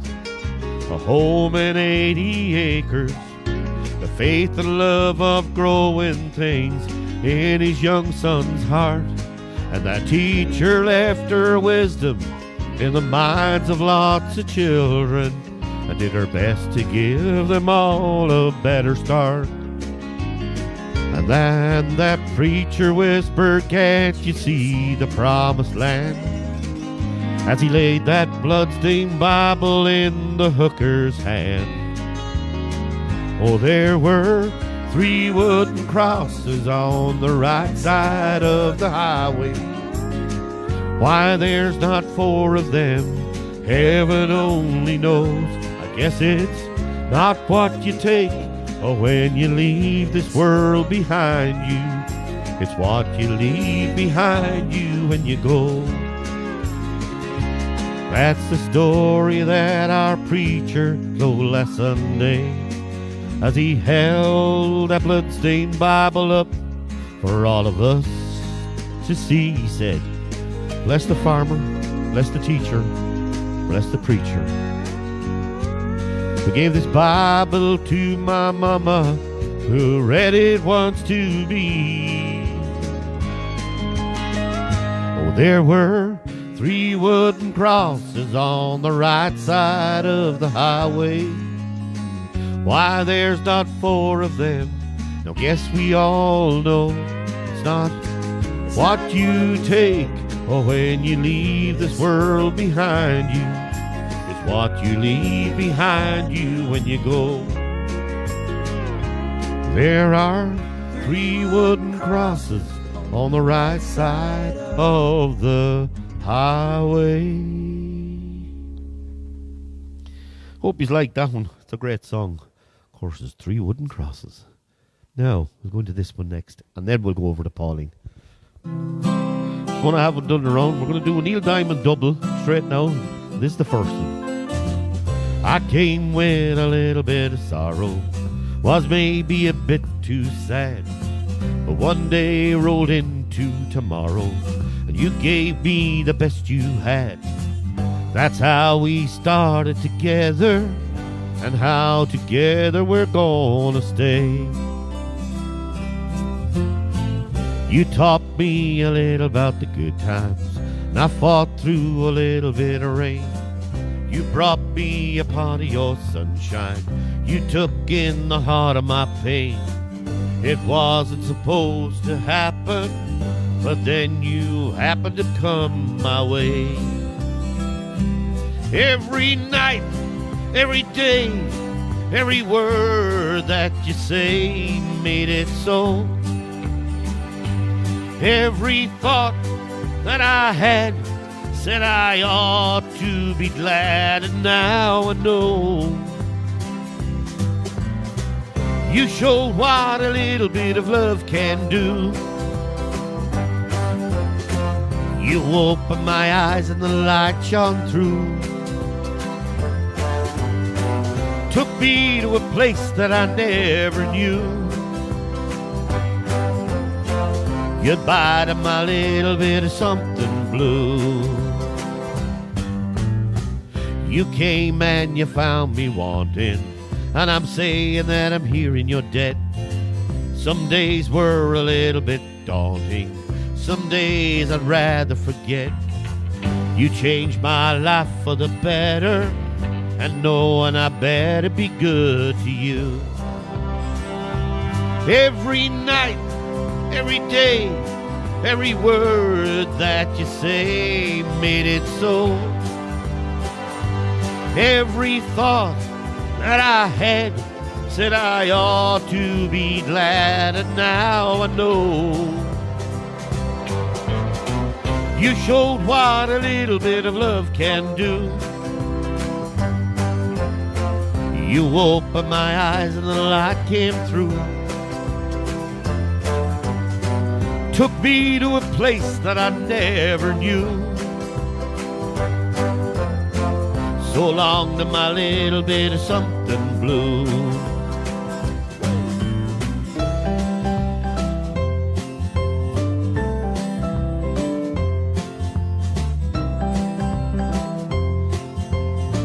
[SPEAKER 2] a home and 80 acres, the faith and love of growing things in his young son's heart. And that teacher left her wisdom in the minds of lots of children, and did her best to give them all a better start. And then that preacher whispered, can't you see the promised land? As he laid that bloodstained Bible in the hooker's hand. Oh, there were 3 wooden crosses on the right side of the highway. Why there's not 4 of them, heaven only knows. I guess it's not what you take when you leave this world behind you. It's what you leave behind you when you go. That's the story that our preacher told last Sunday, as he held that bloodstained Bible up for all of us to see. He said, bless the farmer, bless the teacher, bless the preacher. We gave this Bible to my mama, who read it once to me. Oh, there were 3 wooden crosses on the right side of the highway. Why there's not 4 of them, now guess we all know. It's not what you take when you leave this world behind you. It's what you leave behind you when you go. There are 3 wooden crosses on the right side of the highway. Hope you like that one. It's a great song.
[SPEAKER 1] Of course, there's 3 wooden crosses. Now, we'll go into this one next, and then we'll go over to Pauline. Just want to have it done around. We're going to do a Neil Diamond double straight now. This is the first one. I came with a little bit of sorrow, was maybe a bit too sad, but one day rolled into tomorrow, and you gave me the best you had. That's how we started together, and how together we're gonna stay. You taught me a little about the good times, and I fought through a little bit of rain. You brought me a part of your sunshine, you took in the heart of my pain. It wasn't supposed to happen, but then you happened to come my way. Every night, every day, every word that you say made it so. Every thought that I had said I ought to be glad, and now I know. You showed what a little bit of love can do. You opened my eyes and the light shone through. Took me to a place that I never knew. Goodbye to my little bit of something blue. You came and you found me wanting, and I'm saying that I'm hearing you're dead. Some days were a little bit daunting, some days I'd rather forget. You changed my life for the better, and knowing I better be good to you. Every night, every day, every word that you say made it so. Every thought that I had said I ought to be glad, and now I know. You showed what a little bit of love can do. You opened my eyes and the light came through. Took me to a place that I never knew. So long to my little bit of something blue.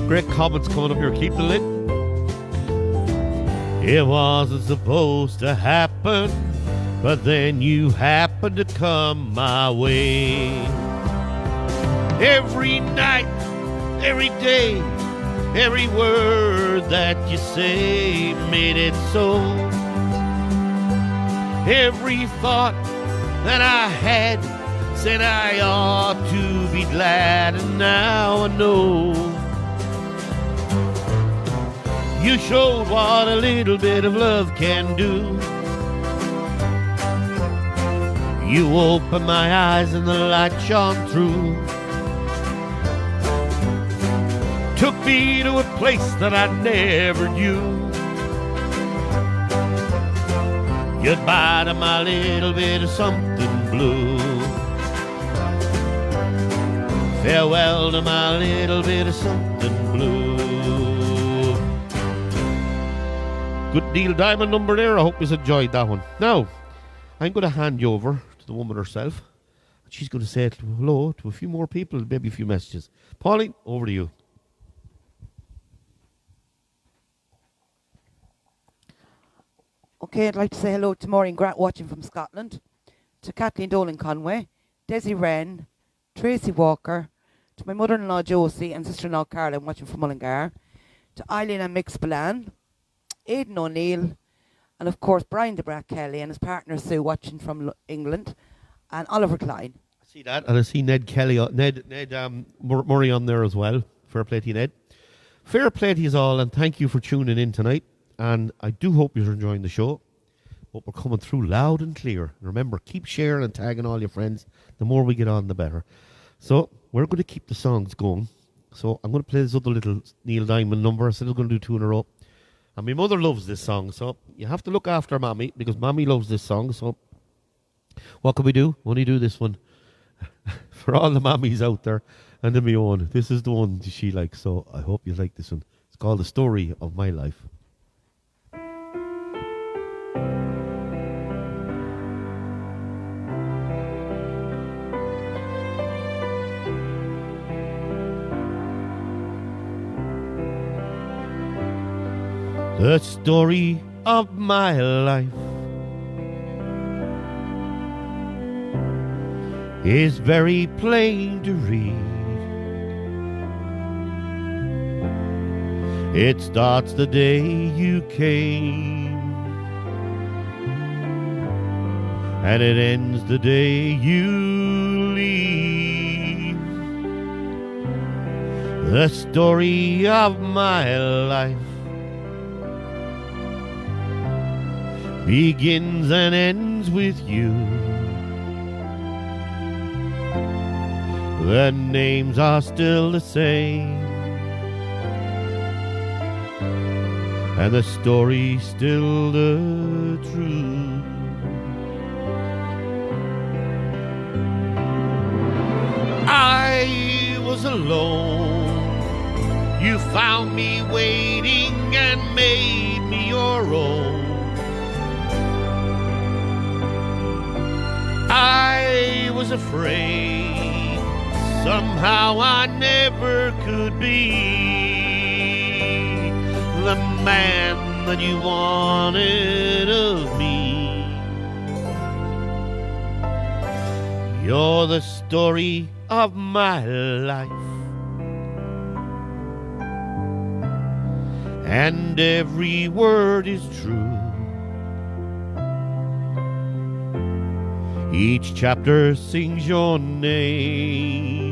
[SPEAKER 1] Great comments coming up here. Keep the lid. It wasn't supposed to happen, but then you happened to come my way. Every night, every day, every word that you say made it so. Every thought that I had said I ought to be glad, and now I know. You showed what a little bit of love can do. You opened my eyes and the light shone through. Took me to a place that I never knew. Goodbye to my little bit of something blue. Farewell to my little bit of something blue. Good Neil Diamond number there. I hope you enjoyed that one. Now, I'm going to hand you over to the woman herself. She's going to say hello to a few more people, maybe a few messages. Pauline, over to you.
[SPEAKER 3] Okay, I'd like to say hello to Maureen Grant watching from Scotland, to Kathleen Dolan Conway, Desi Wren, Tracy Walker, to my mother-in-law Josie and sister-in-law Caroline watching from Mullingar, to Eileen and Mick Spillane, Aidan O'Neill, and of course Brian DeBrack Kelly and his partner Sue watching from England, and Oliver Klein.
[SPEAKER 1] I see that, and I see Ned Kelly, Murray on there as well. Fair play to you, Ned. Fair play to you all, and thank you for tuning in tonight. And I do hope you're enjoying the show. Hope we're coming through loud and clear. And remember, keep sharing and tagging all your friends. The more we get on, the better. So we're going to keep the songs going. So I'm going to play this other little Neil Diamond number. I said I'm going to do 2 in a row. And my mother loves this song, so you have to look after Mommy, because Mommy loves this song. So what can we do? Only do this one. For all the mommies out there, and then my own. This is the one she likes, so I hope you like this one. It's called The Story of My Life. The story of my life is very plain to read. It starts the day you came, and it ends the day you leave. The story of my life begins and ends with you. The names are still the same, and the story's still the truth. I was alone. You found me waiting and made me your own. I was afraid somehow I never could be the man that you wanted of me. You're the story of my life, and every word is true. Each chapter sings your name.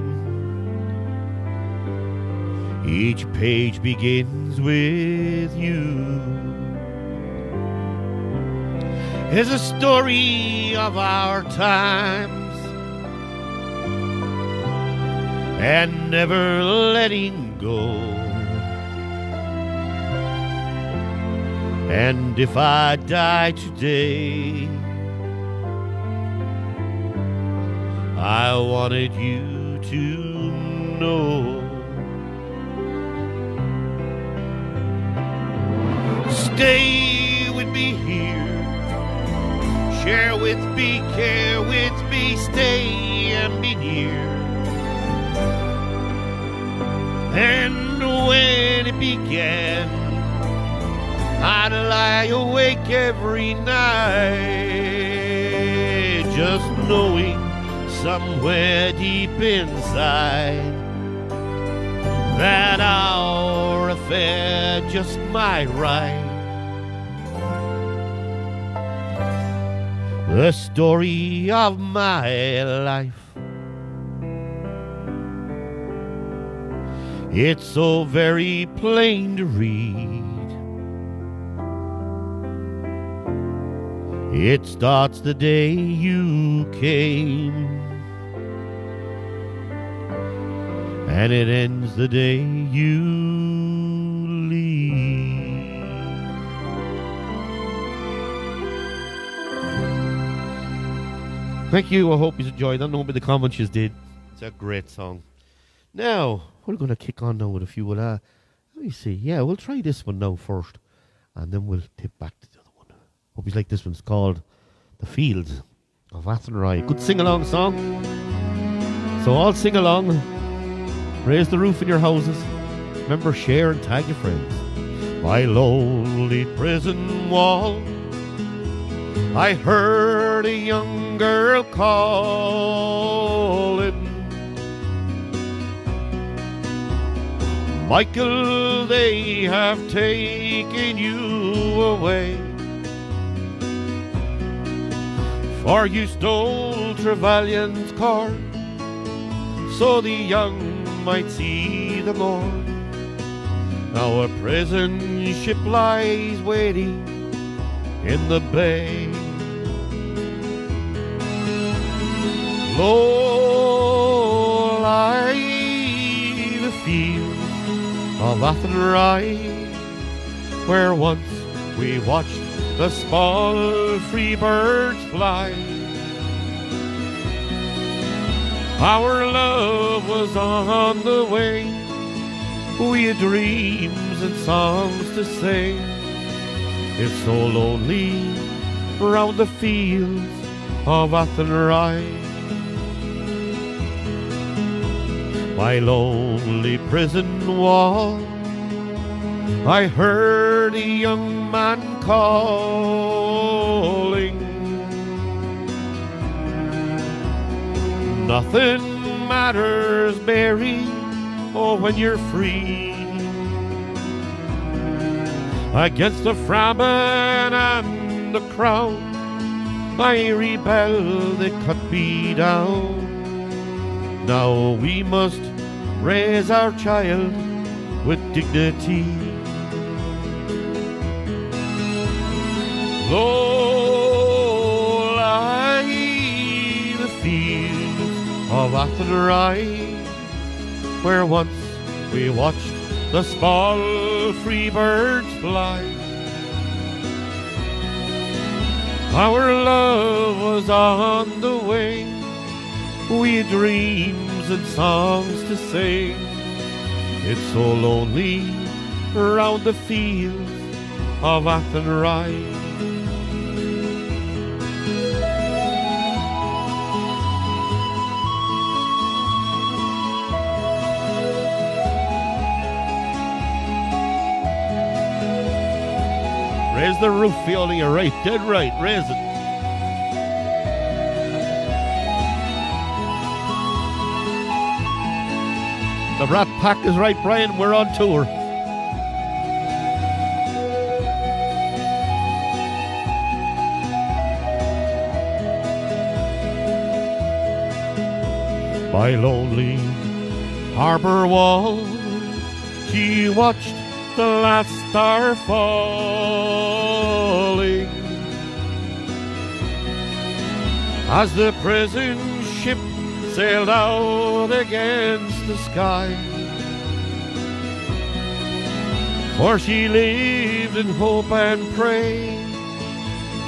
[SPEAKER 1] Each page begins with you. It's a story of our times and never letting go. And if I die today, I wanted you to know. Stay with me here, share with me, care with me, stay and be near. And when it began, I'd lie awake every night, just knowing somewhere deep inside that our affair just might right. The story of my life, it's so very plain to read. It starts the day you came, and it ends the day you leave. Thank you. I hope you enjoyed that. I know by the comments you did. It's a great song. Now, we're going to kick on now with a few. Let me see. Yeah, we'll try this one now first, and then we'll tip back to the other one. Hope you like this one. It's called The Fields of Athenry. Good sing-along song. So all sing along. Raise the roof in your houses. Remember, share and tag your friends. By lonely prison wall, I heard a young girl calling. Michael, they have taken you away, for you stole Trevelyan's car, so the young might see the morn. Now a prison ship lies waiting in the bay. Low lie the fields of Athenry, where once we watched the small free birds fly. Our love was on the wing, we had dreams and songs to sing. It's so lonely round the fields of Athenry. My lonely prison wall, I heard a young man calling. Nothing matters, Mary, oh, when you're free. Against the famine and the crown, I rebelled, they cut me down. Now we must raise our child with dignity. Low lie the fields of Athenry, where once we watched the small free birds fly. Our love was on the wing, we had dreams and songs to sing. It's so lonely round the fields of Athenry. Raise the roof, Fiona, you're right, dead right, raise it. The Rat Pack is right, Brian, we're on tour. By lonely harbour wall, she watched the last star falling as the prison ship sailed out against the sky. For she lived in hope and pray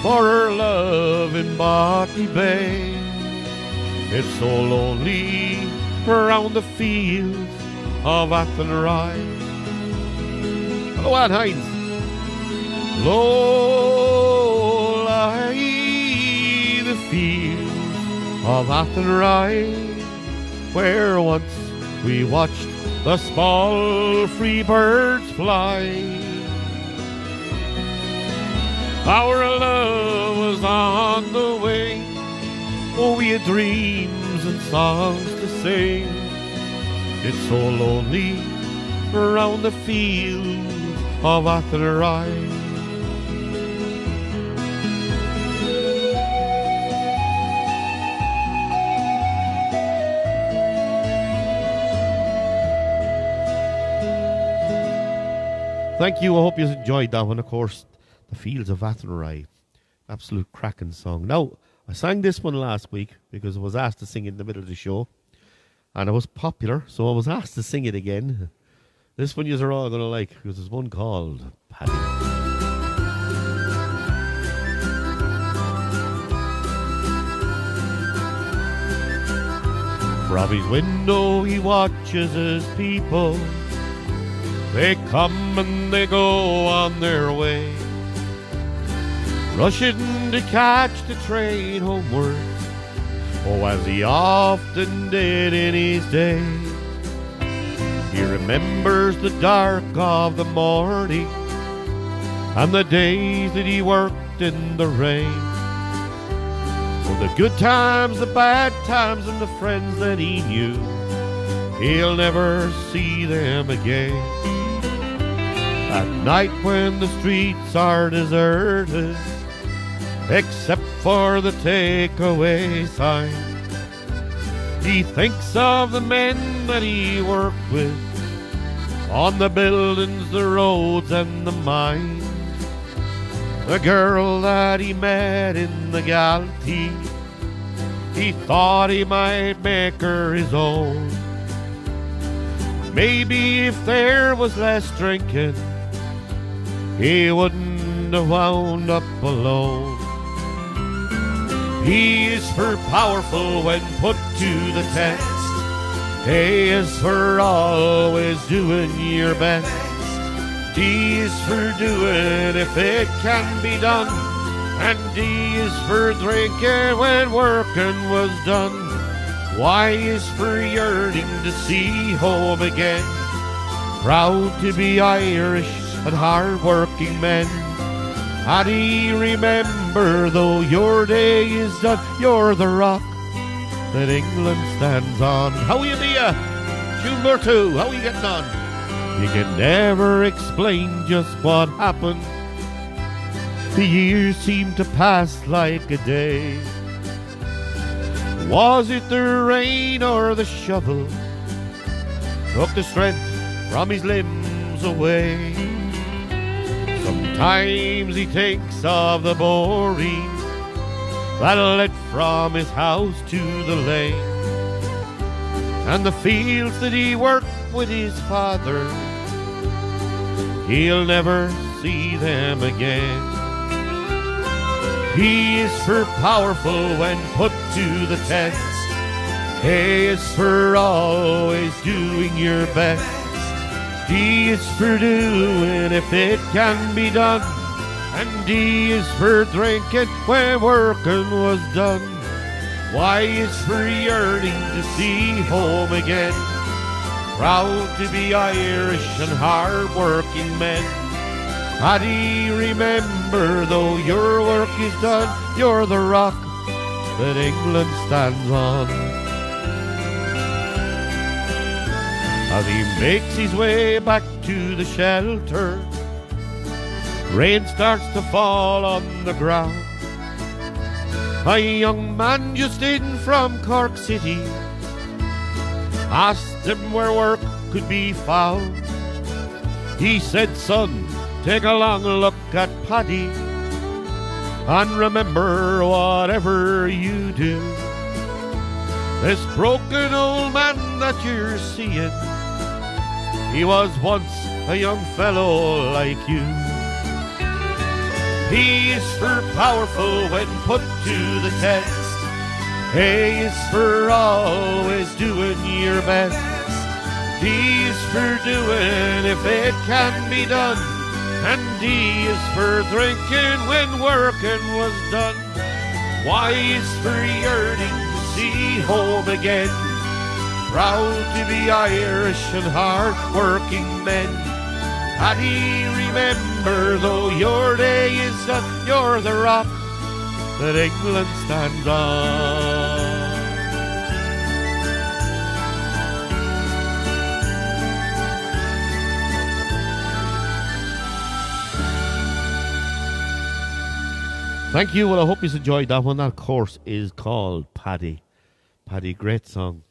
[SPEAKER 1] for her love in Botany Bay. It's so lonely around the fields of Athenry. Hello, Anne Hines. Low lie the fields of Athenry, where once we watched the small free birds fly. Our love was on the wing, oh, we had dreams and songs to sing. It's so lonely around the fields of Athenry. Thank you. I hope you enjoyed that one. Of course, The Fields of Athenry. Absolute cracking song. Now, I sang this one last week because I was asked to sing it in the middle of the show. And it was popular, so I was asked to sing it again. This one you're all going to like because there's one called Paddy. From his window he watches as people, they come and they go on their way, rushing to catch the train homeward, oh, as he often did in his day. He remembers the dark of the morning and the days that he worked in the rain. For the good times, the bad times, and the friends that he knew, he'll never see them again. At night when the streets are deserted, except for the takeaway sign, he thinks of the men that he worked with on the buildings, the roads, and the mines. The girl that he met in the galaxy, he thought he might make her his own. Maybe if there was less drinking, he wouldn't have wound up alone. He is for powerful when put to the test. A is for always doing your best. D is for doing if it can be done. And D is for drinking when working was done. Y is for yearning to see home again. Proud to be Irish and hard-working men. Paddy, remember, though your day is done, you're the rock that England stands on. How are you, Mia? Tune number 2, how are you getting on? You can never explain just what happened. The years seem to pass like a day. Was it the rain or the shovel took the strength from his limbs away? Sometimes he thinks of the boring that led from his house to the lane, and the fields that he worked with his father. He'll never see them again. P is for powerful when put to the test. A is for always doing your best. D is for doing if it can be done. And D is for drinking when working was done. Y is for yearning to see home again. Proud to be Irish and hard-working men. Paddy, remember, though your work is done, you're the rock that England stands on. As he makes his way back to the shelter, rain starts to fall on the ground. A young man just in from Cork City asked him where work could be found. He said, son, take a long look at Paddy, and remember whatever you do, this broken old man that you're seeing, he was once a young fellow like you. P is for powerful when put to the test. A is for always doing your best. D is for doing if it can be done. And D is for drinking when working was done. Y is for yearning to see home again. Proud to be Irish and hard-working men. Paddy, remember, though your day is done, you're the rock that England stands on. Thank you. Well, I hope you enjoyed that one. That, of course, is called Paddy. Paddy, great song.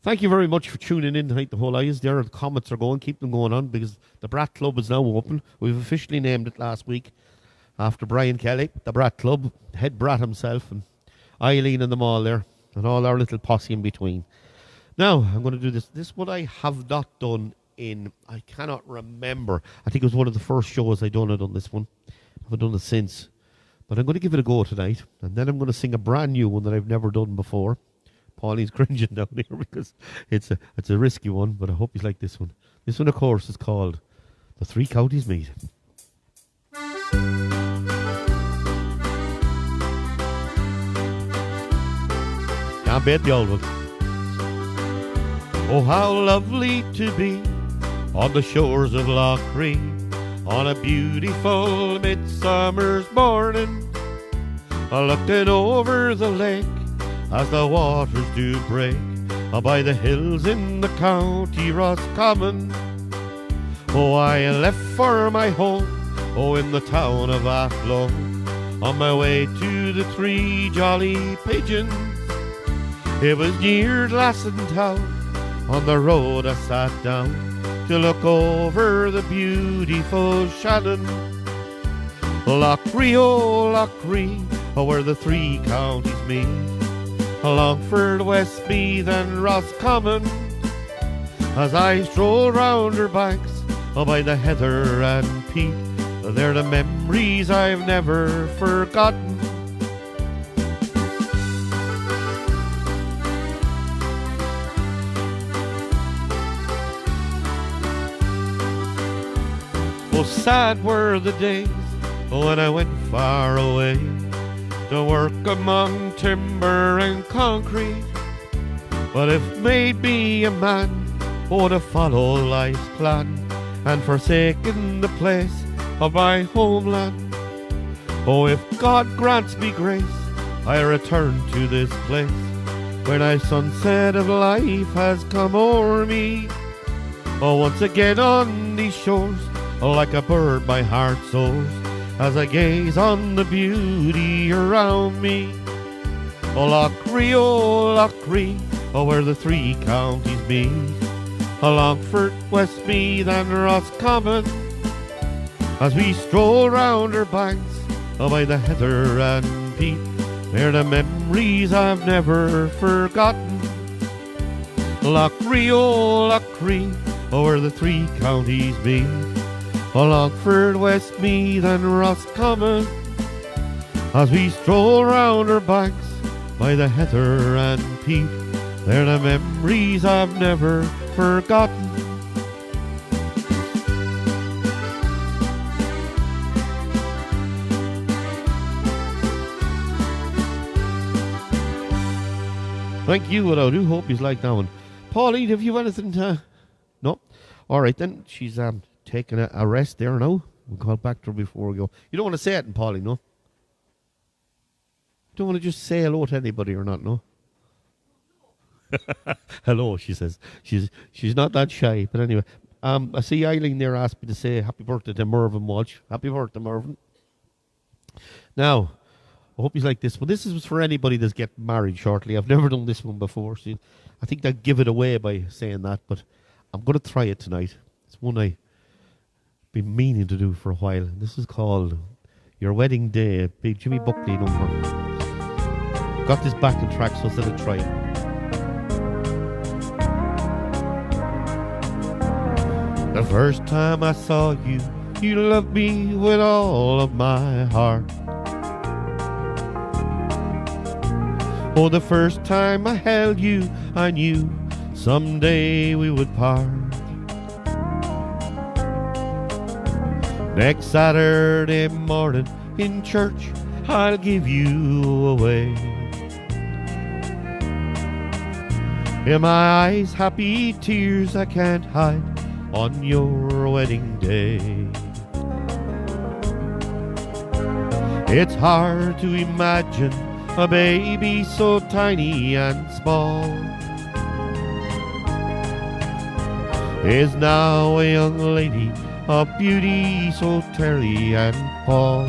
[SPEAKER 1] Thank you very much for tuning in tonight. The whole eyes there. The comments are going. Keep them going on because the Brat Club is now open. We've officially named it last week after Brian Kelly, the Brat Club, head Brat himself, and Eileen and them all there, and all our little posse in between. Now, I'm going to do this. This is what I have not done in, I cannot remember. I think it was one of the first shows I done it on this one. I haven't done it since. But I'm going to give it a go tonight, and then I'm going to sing a brand new one that I've never done before. Paulie's cringing down here because it's a risky one, but I hope you like this one. This one, of course, is called The Three Counties Meet. Can't beat the old one. Oh, how lovely to be on the shores of Lough Ree on a beautiful midsummer's morning, looking over the lake as the waters do break by the hills in the county Roscommon. Oh, I left for my home, in the town of Athlone, on my way to the Three Jolly Pigeons. It was near Glassentown, on the road I sat down to look over the beautiful Shannon. Lough Ree, where the three counties meet, Longford, Westmeath and Roscommon. As I strolled round her banks, by the heather and peat, They're the memories I've never forgotten. Oh, sad were the days when I went far away to work among timber and concrete. But if made me a man, oh, to follow life's plan and forsaken the place of my homeland. Oh, if God grants me grace, I return to this place when a sunset of life has come o'er me. Oh, once again on these shores, like a bird my heart soars as I gaze on the beauty around me. Oh, Lochrie, oh, where the three counties meet, Longford, Westmeath and Roscommon, as we stroll round her banks by the heather and peat. They're the memories I've never forgotten. Lochrie, oh, where the three counties meet, Longford, Westmeath and Roscommon, as we stroll round her banks by the heather and peat. They're the memories I've never forgotten. Thank you, what I do hope you like that one. Pauline, have you anything to... No? Alright then, she's taking a rest there now. We'll call back to her before we go. You don't want to say it, Pauline, no? You don't want to just say hello to anybody or not, no? Hello, she says. She's not that shy, but anyway. I see Eileen there asked me to say happy birthday to Mervyn Walsh. Happy birthday, Mervyn. Now, I hope you like this one. This is for anybody that's getting married shortly. I've never done this one before, so I think I'd give it away by saying that, but I'm going to try it tonight. It's one I've been meaning to do for a while. This is called Your Wedding Day, big Jimmy Buckley number. Got this backing track, so I said I'd try it. The first time I saw you, you loved me with all of my heart. Oh, the first time I held you, I knew someday we would part. Next Saturday morning in church, I'll give you away. In my eyes, happy tears I can't hide on your wedding day. It's hard to imagine a baby so tiny and small is now a young lady of beauty so terry and tall.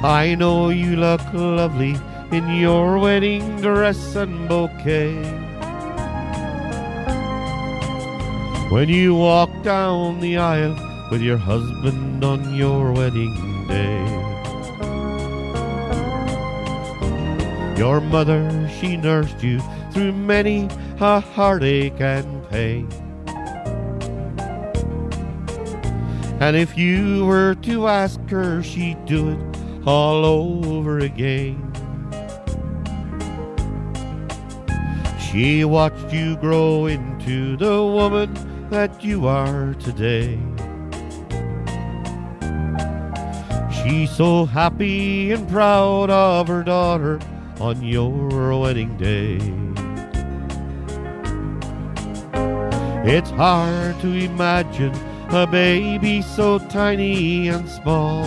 [SPEAKER 1] I know you look lovely in your wedding dress and bouquet when you walk down the aisle with your husband on your wedding day. Your mother, she nursed you through many a heartache and pain. And if you were to ask her, she'd do it all over again. She watched you grow into the woman that you are today. She's so happy and proud of her daughter on your wedding day. It's hard to imagine a baby so tiny and small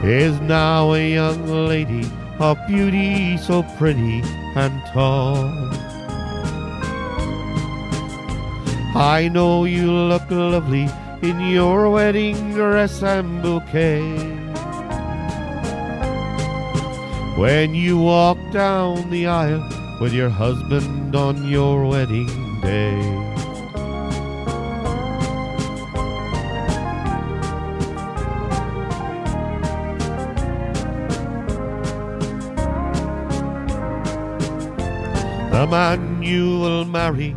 [SPEAKER 1] is now a young lady of beauty so pretty and tall. I know you look lovely in your wedding dress and bouquet when you walk down the aisle with your husband on your wedding day. The man you will marry,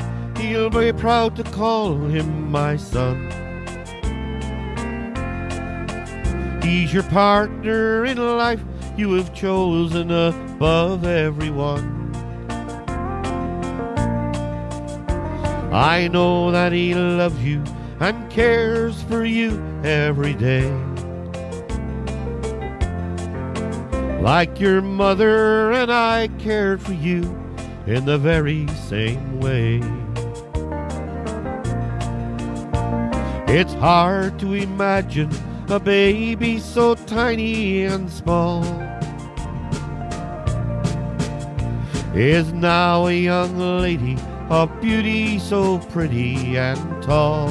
[SPEAKER 1] I'll be proud to call him my son. He's your partner in life, you have chosen above everyone. I know that he loves you and cares for you every day, like your mother and I cared for you in the very same way. It's hard to imagine a baby so tiny and small is now a young lady of beauty so pretty and tall.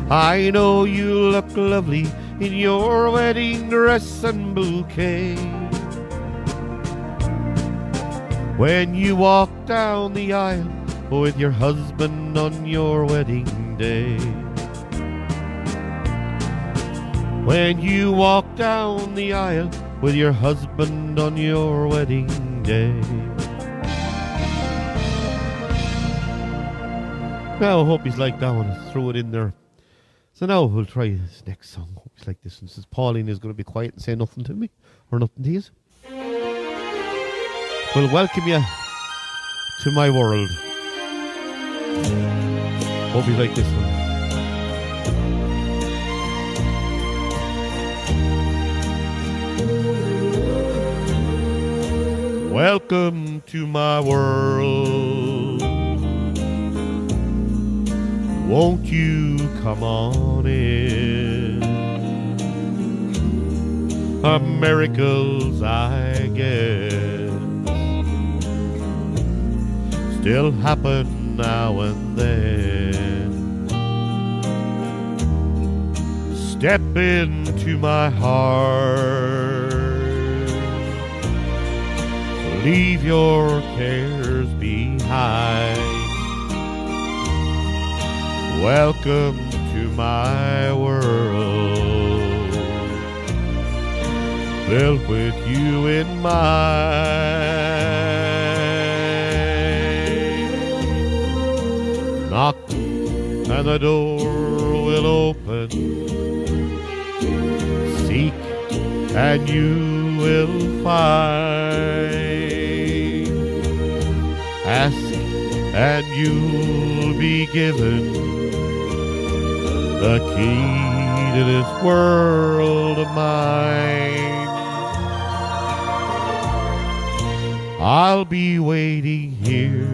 [SPEAKER 1] I know you look lovely in your wedding dress and bouquet when you walk down the aisle with your husband on your wedding day. When you walk down the aisle with your husband on your wedding day. Now, I hope he's like that one. Throw it in there. So now we'll try this next song. Hope he's like this one. Says Pauline is going to be quiet and say nothing to me. Or nothing to you. We'll welcome you to my world. Hope you like this one. Welcome to my world. Won't you come on in? Miracles, I guess, still happen now and then. Step into my heart. Leave your cares behind. Welcome to my world, built with you in mind. Knock and the door will open. Seek and you will find. Ask and you'll be given the key to this world of mine. I'll be waiting here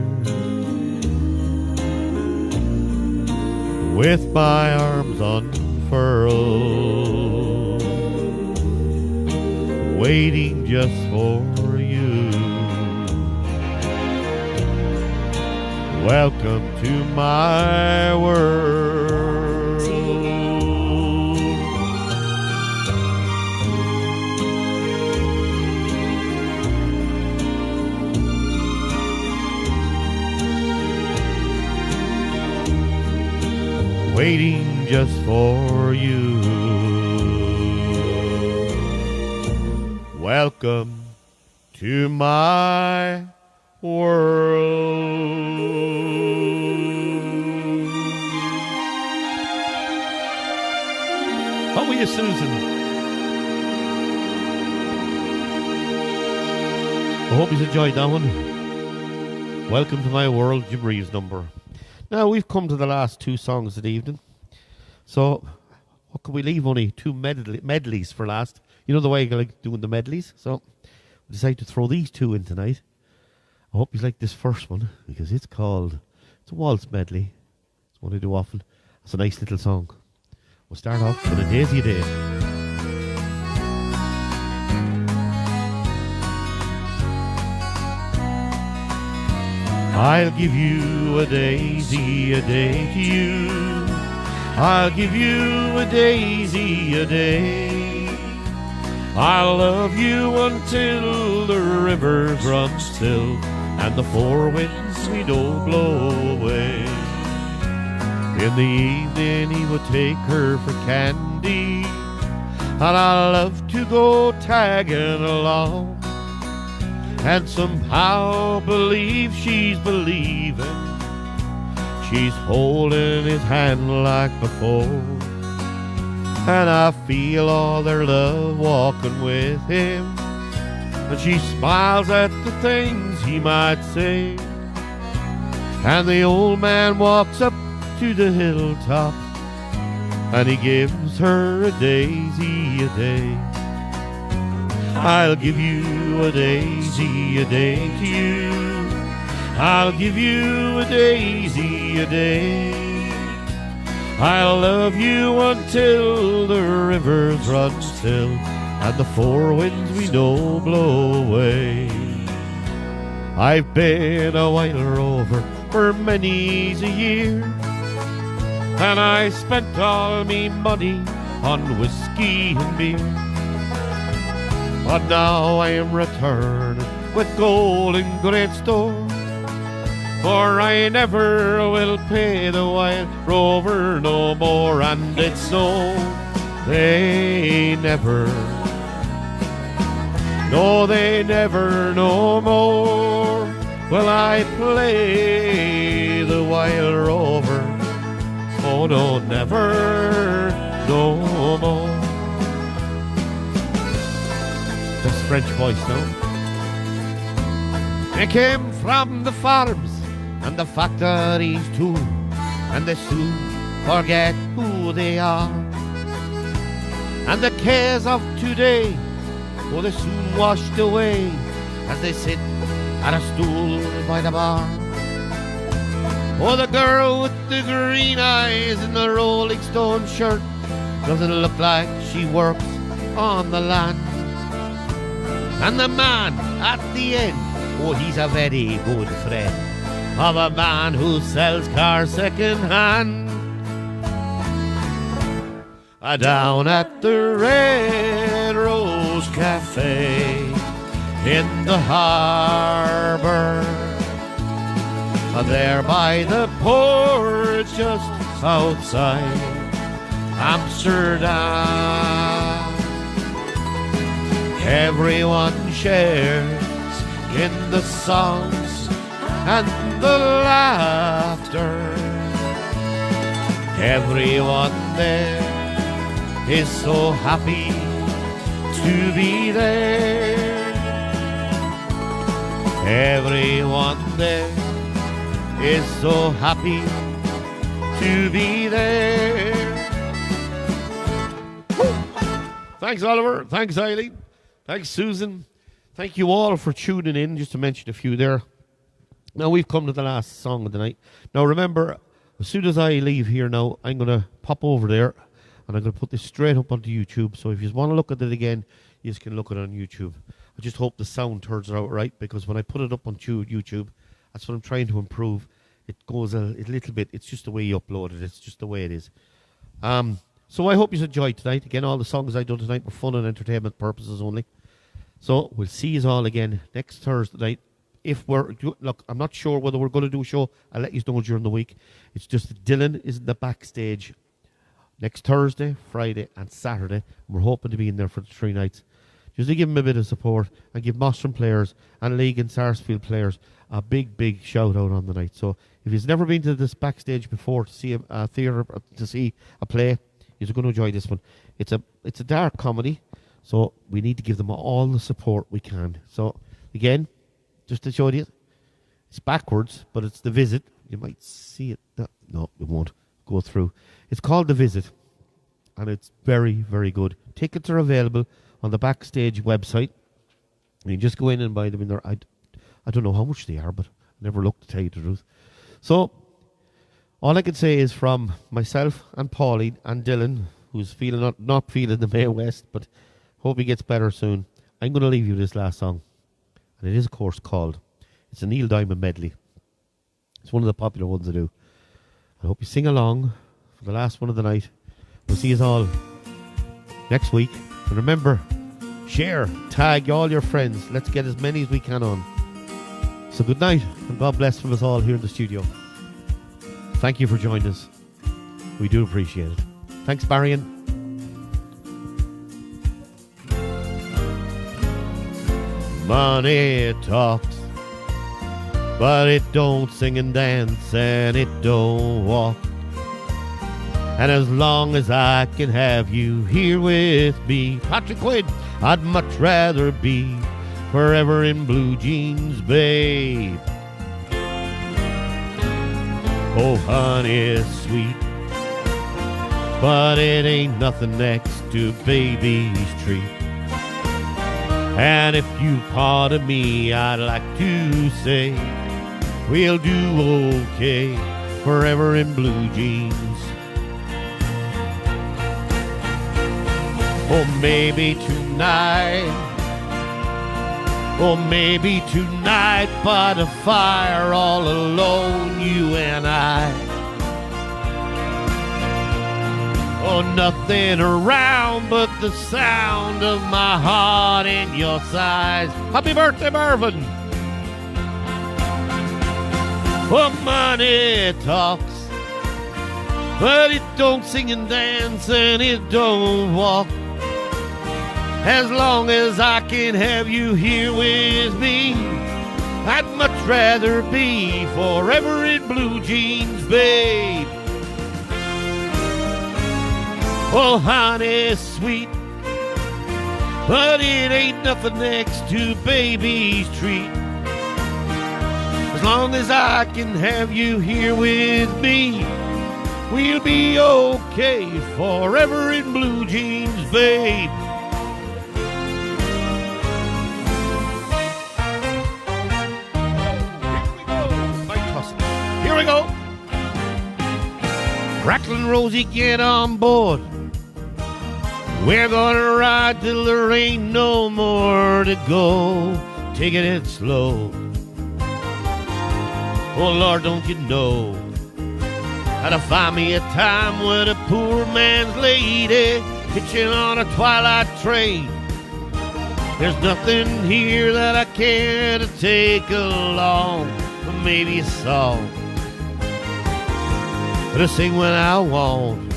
[SPEAKER 1] with my arms unfurled, waiting just for you. Welcome to my world. Waiting just for you. Welcome to my world. How are you, Susan? I hope you enjoyed that one. Welcome to my world, Jim Reeves number. Now, we've come to the last two songs of the evening. So, what can we leave? Only two medleys for last. You know the way I like doing the medleys? So, we decided to throw these two in tonight. I hope you like this first one, because it's a waltz medley. It's one I do often. It's a nice little song. We'll start off with a Daisy a Day. I'll give you a daisy a day to you. I'll give you a daisy a day. I'll love you until the rivers run still and the four winds we don't blow away. In the evening he would take her for candy, and I love to go tagging along. and somehow believe she's believing. She's holding his hand like before, and I feel all their love walking with him. And she smiles at the things he might say. And the old man walks up to the hilltop, and he gives her a daisy a day. I'll give you a daisy a day to you. I'll give you a daisy a day. I'll love you until the rivers run still and the four winds we know blow away. I've been a while rover for many's a year, and I spent all me money on whiskey and beer. But now I am returning with gold in great store, for I never will pay the wild rover no more. And it's no, they never, no, they never no more will I play the wild rover. Oh no, never no more. This French voice now. They came from the farms and the factories too, and they soon forget who they are. And the cares of today, oh, they're soon washed away as they sit at a stool by the bar. Oh, the girl with the green eyes and the Rolling Stone shirt doesn't look like she works on the land. And the man at the end, oh, he's a very good friend of a man who sells cars second hand. Down at the Red Rose Cafe in the harbour, there by the Porch just outside Amsterdam. Everyone shares in the songs and the laughter. Everyone there is so happy to be there. Everyone there is so happy to be there. Thanks, Oliver. Thanks, Eileen. Thanks, Susan. Thank you all for tuning in, just to mention a few there. Now, we've come to the last song of the night. Now, remember, as soon as I leave here now, I'm going to pop over there, and I'm going to put this straight up onto YouTube. So if you want to look at it again, you can look at it on YouTube. I just hope the sound turns out right, because when I put it up on YouTube, that's what I'm trying to improve. It goes a little bit. It's just the way you upload it. It's just the way it is. So I hope you enjoyed tonight. Again, all the songs I done tonight were fun and entertainment purposes only. So we'll see you all again next Thursday night. If look, I'm not sure whether we're going to do a show. I'll let you know during the week. It's just that Dylan is in the backstage next Thursday, Friday and Saturday. We're hoping to be in there for the 3 nights, just to give them a bit of support and give Mostram players and League and Sarsfield players a big shout out on the night. So if you've never been to this backstage before to see a theatre, to see a play, you're going to enjoy this one. It's a dark comedy, so we need to give them all the support we can. So again, just to show you, it's backwards, but it's The Visit. You might see it. No, it won't go through. It's called The Visit, and it's very good. Tickets are available on the backstage website. You can just go in and buy them in there. I don't know how much they are, but I never looked, to tell you the truth. So all I can say is, from myself and Pauline and Dylan, who's not feeling the May West, but hope he gets better soon, I'm going to leave you this last song. And it is, of course, it's a Neil Diamond medley. It's one of the popular ones I do. I hope you sing along for the last one of the night. We'll see you all next week. And remember, share, tag all your friends. Let's get as many as we can on. So good night, and God bless from us all here in the studio. Thank you for joining us. We do appreciate it. Thanks, Barrion. money talks, but it don't sing and dance and it don't walk. And as long as I can have you here with me, Patrick Quinn, I'd much rather be forever in blue jeans, babe. Oh, honey, sweet, but it ain't nothing next to baby's treat. And if you pardon me, I'd like to say we'll do okay forever in blue jeans. Or maybe tonight, by the fire, all alone, you and I. Oh, nothing around but the sound of my heart in your sighs. Happy birthday, Marvin! Oh, money talks, but it don't sing and dance and it don't walk. As long as I can have you here with me, I'd much rather be forever in blue jeans, babe. Oh, honey, sweet, but it ain't nothing next to baby's treat. As long as I can have you here with me, we'll be okay forever in blue jeans, babe. Here we go. Crackling Rosie, get on board. We're gonna ride till there ain't no more to go. Taking it slow. Oh, Lord, don't you know how to find me a time with a poor man's lady hitching on a twilight train. There's nothing here that I can't take along, but maybe a song to sing when I want.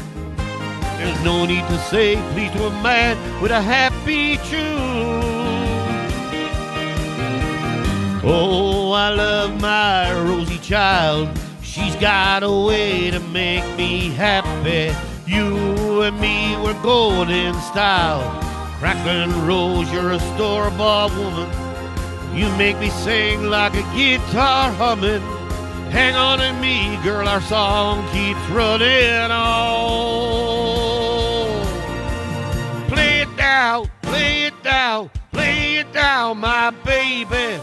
[SPEAKER 1] There's no need to say please to a man with a happy tune. Oh, I love my Rosie child. She's got a way to make me happy. You and me, we're golden style. Crackling Rose, you're a store-bought woman. You make me sing like a guitar humming. Hang on to me, girl, our song keeps running on. Play it down, play it down, play it down, my baby.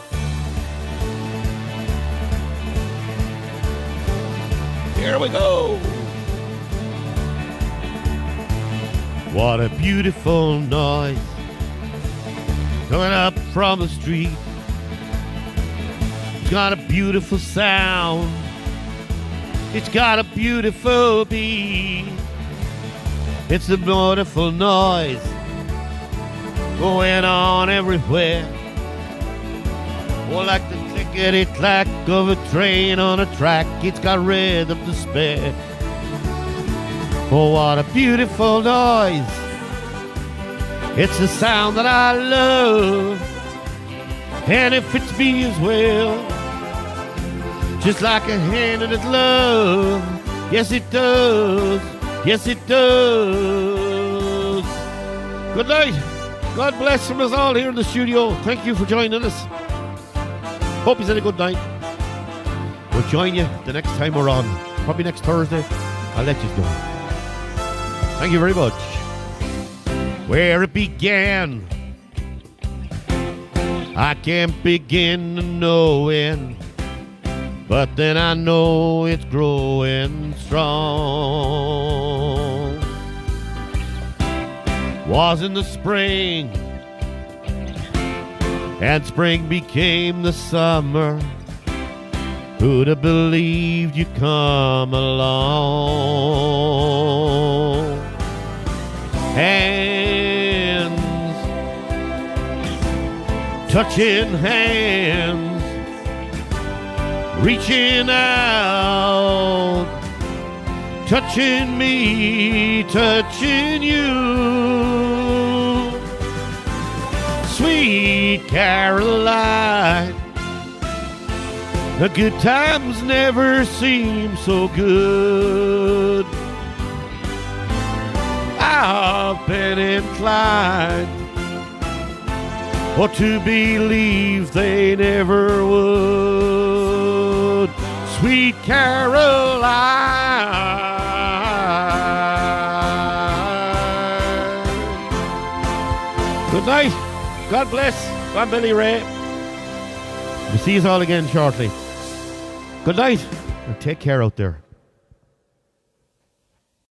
[SPEAKER 1] Here we go. What a beautiful noise coming up from the street. It's got a beautiful sound. It's got a beautiful beat. It's a beautiful noise going on everywhere. Oh, like the clickety-clack of a train on a track. It's got rhythm to spare. Oh, what a beautiful noise. It's the sound that I love, and it fits me as well, just like a hand in a glove. Yes, it does. Yes, it does. Good night. God bless from us all here in the studio. Thank you for joining us. Hope you had a good night. We'll join you the next time we're on. Probably next Thursday. I'll let you know. Thank you very much. Where it began, I can't begin to know it, but then I know it's growing strong. Was in the spring, and spring became the summer. Who'd have believed you'd come along? Hands touching hands, reaching out, touching me, touching you. Sweet Caroline. The good times never seem so good. I've been inclined to believe they never would. Sweet Caroline. Good night. God bless. I'm Billy Ray. We'll see you all again shortly. Good night and take care out there.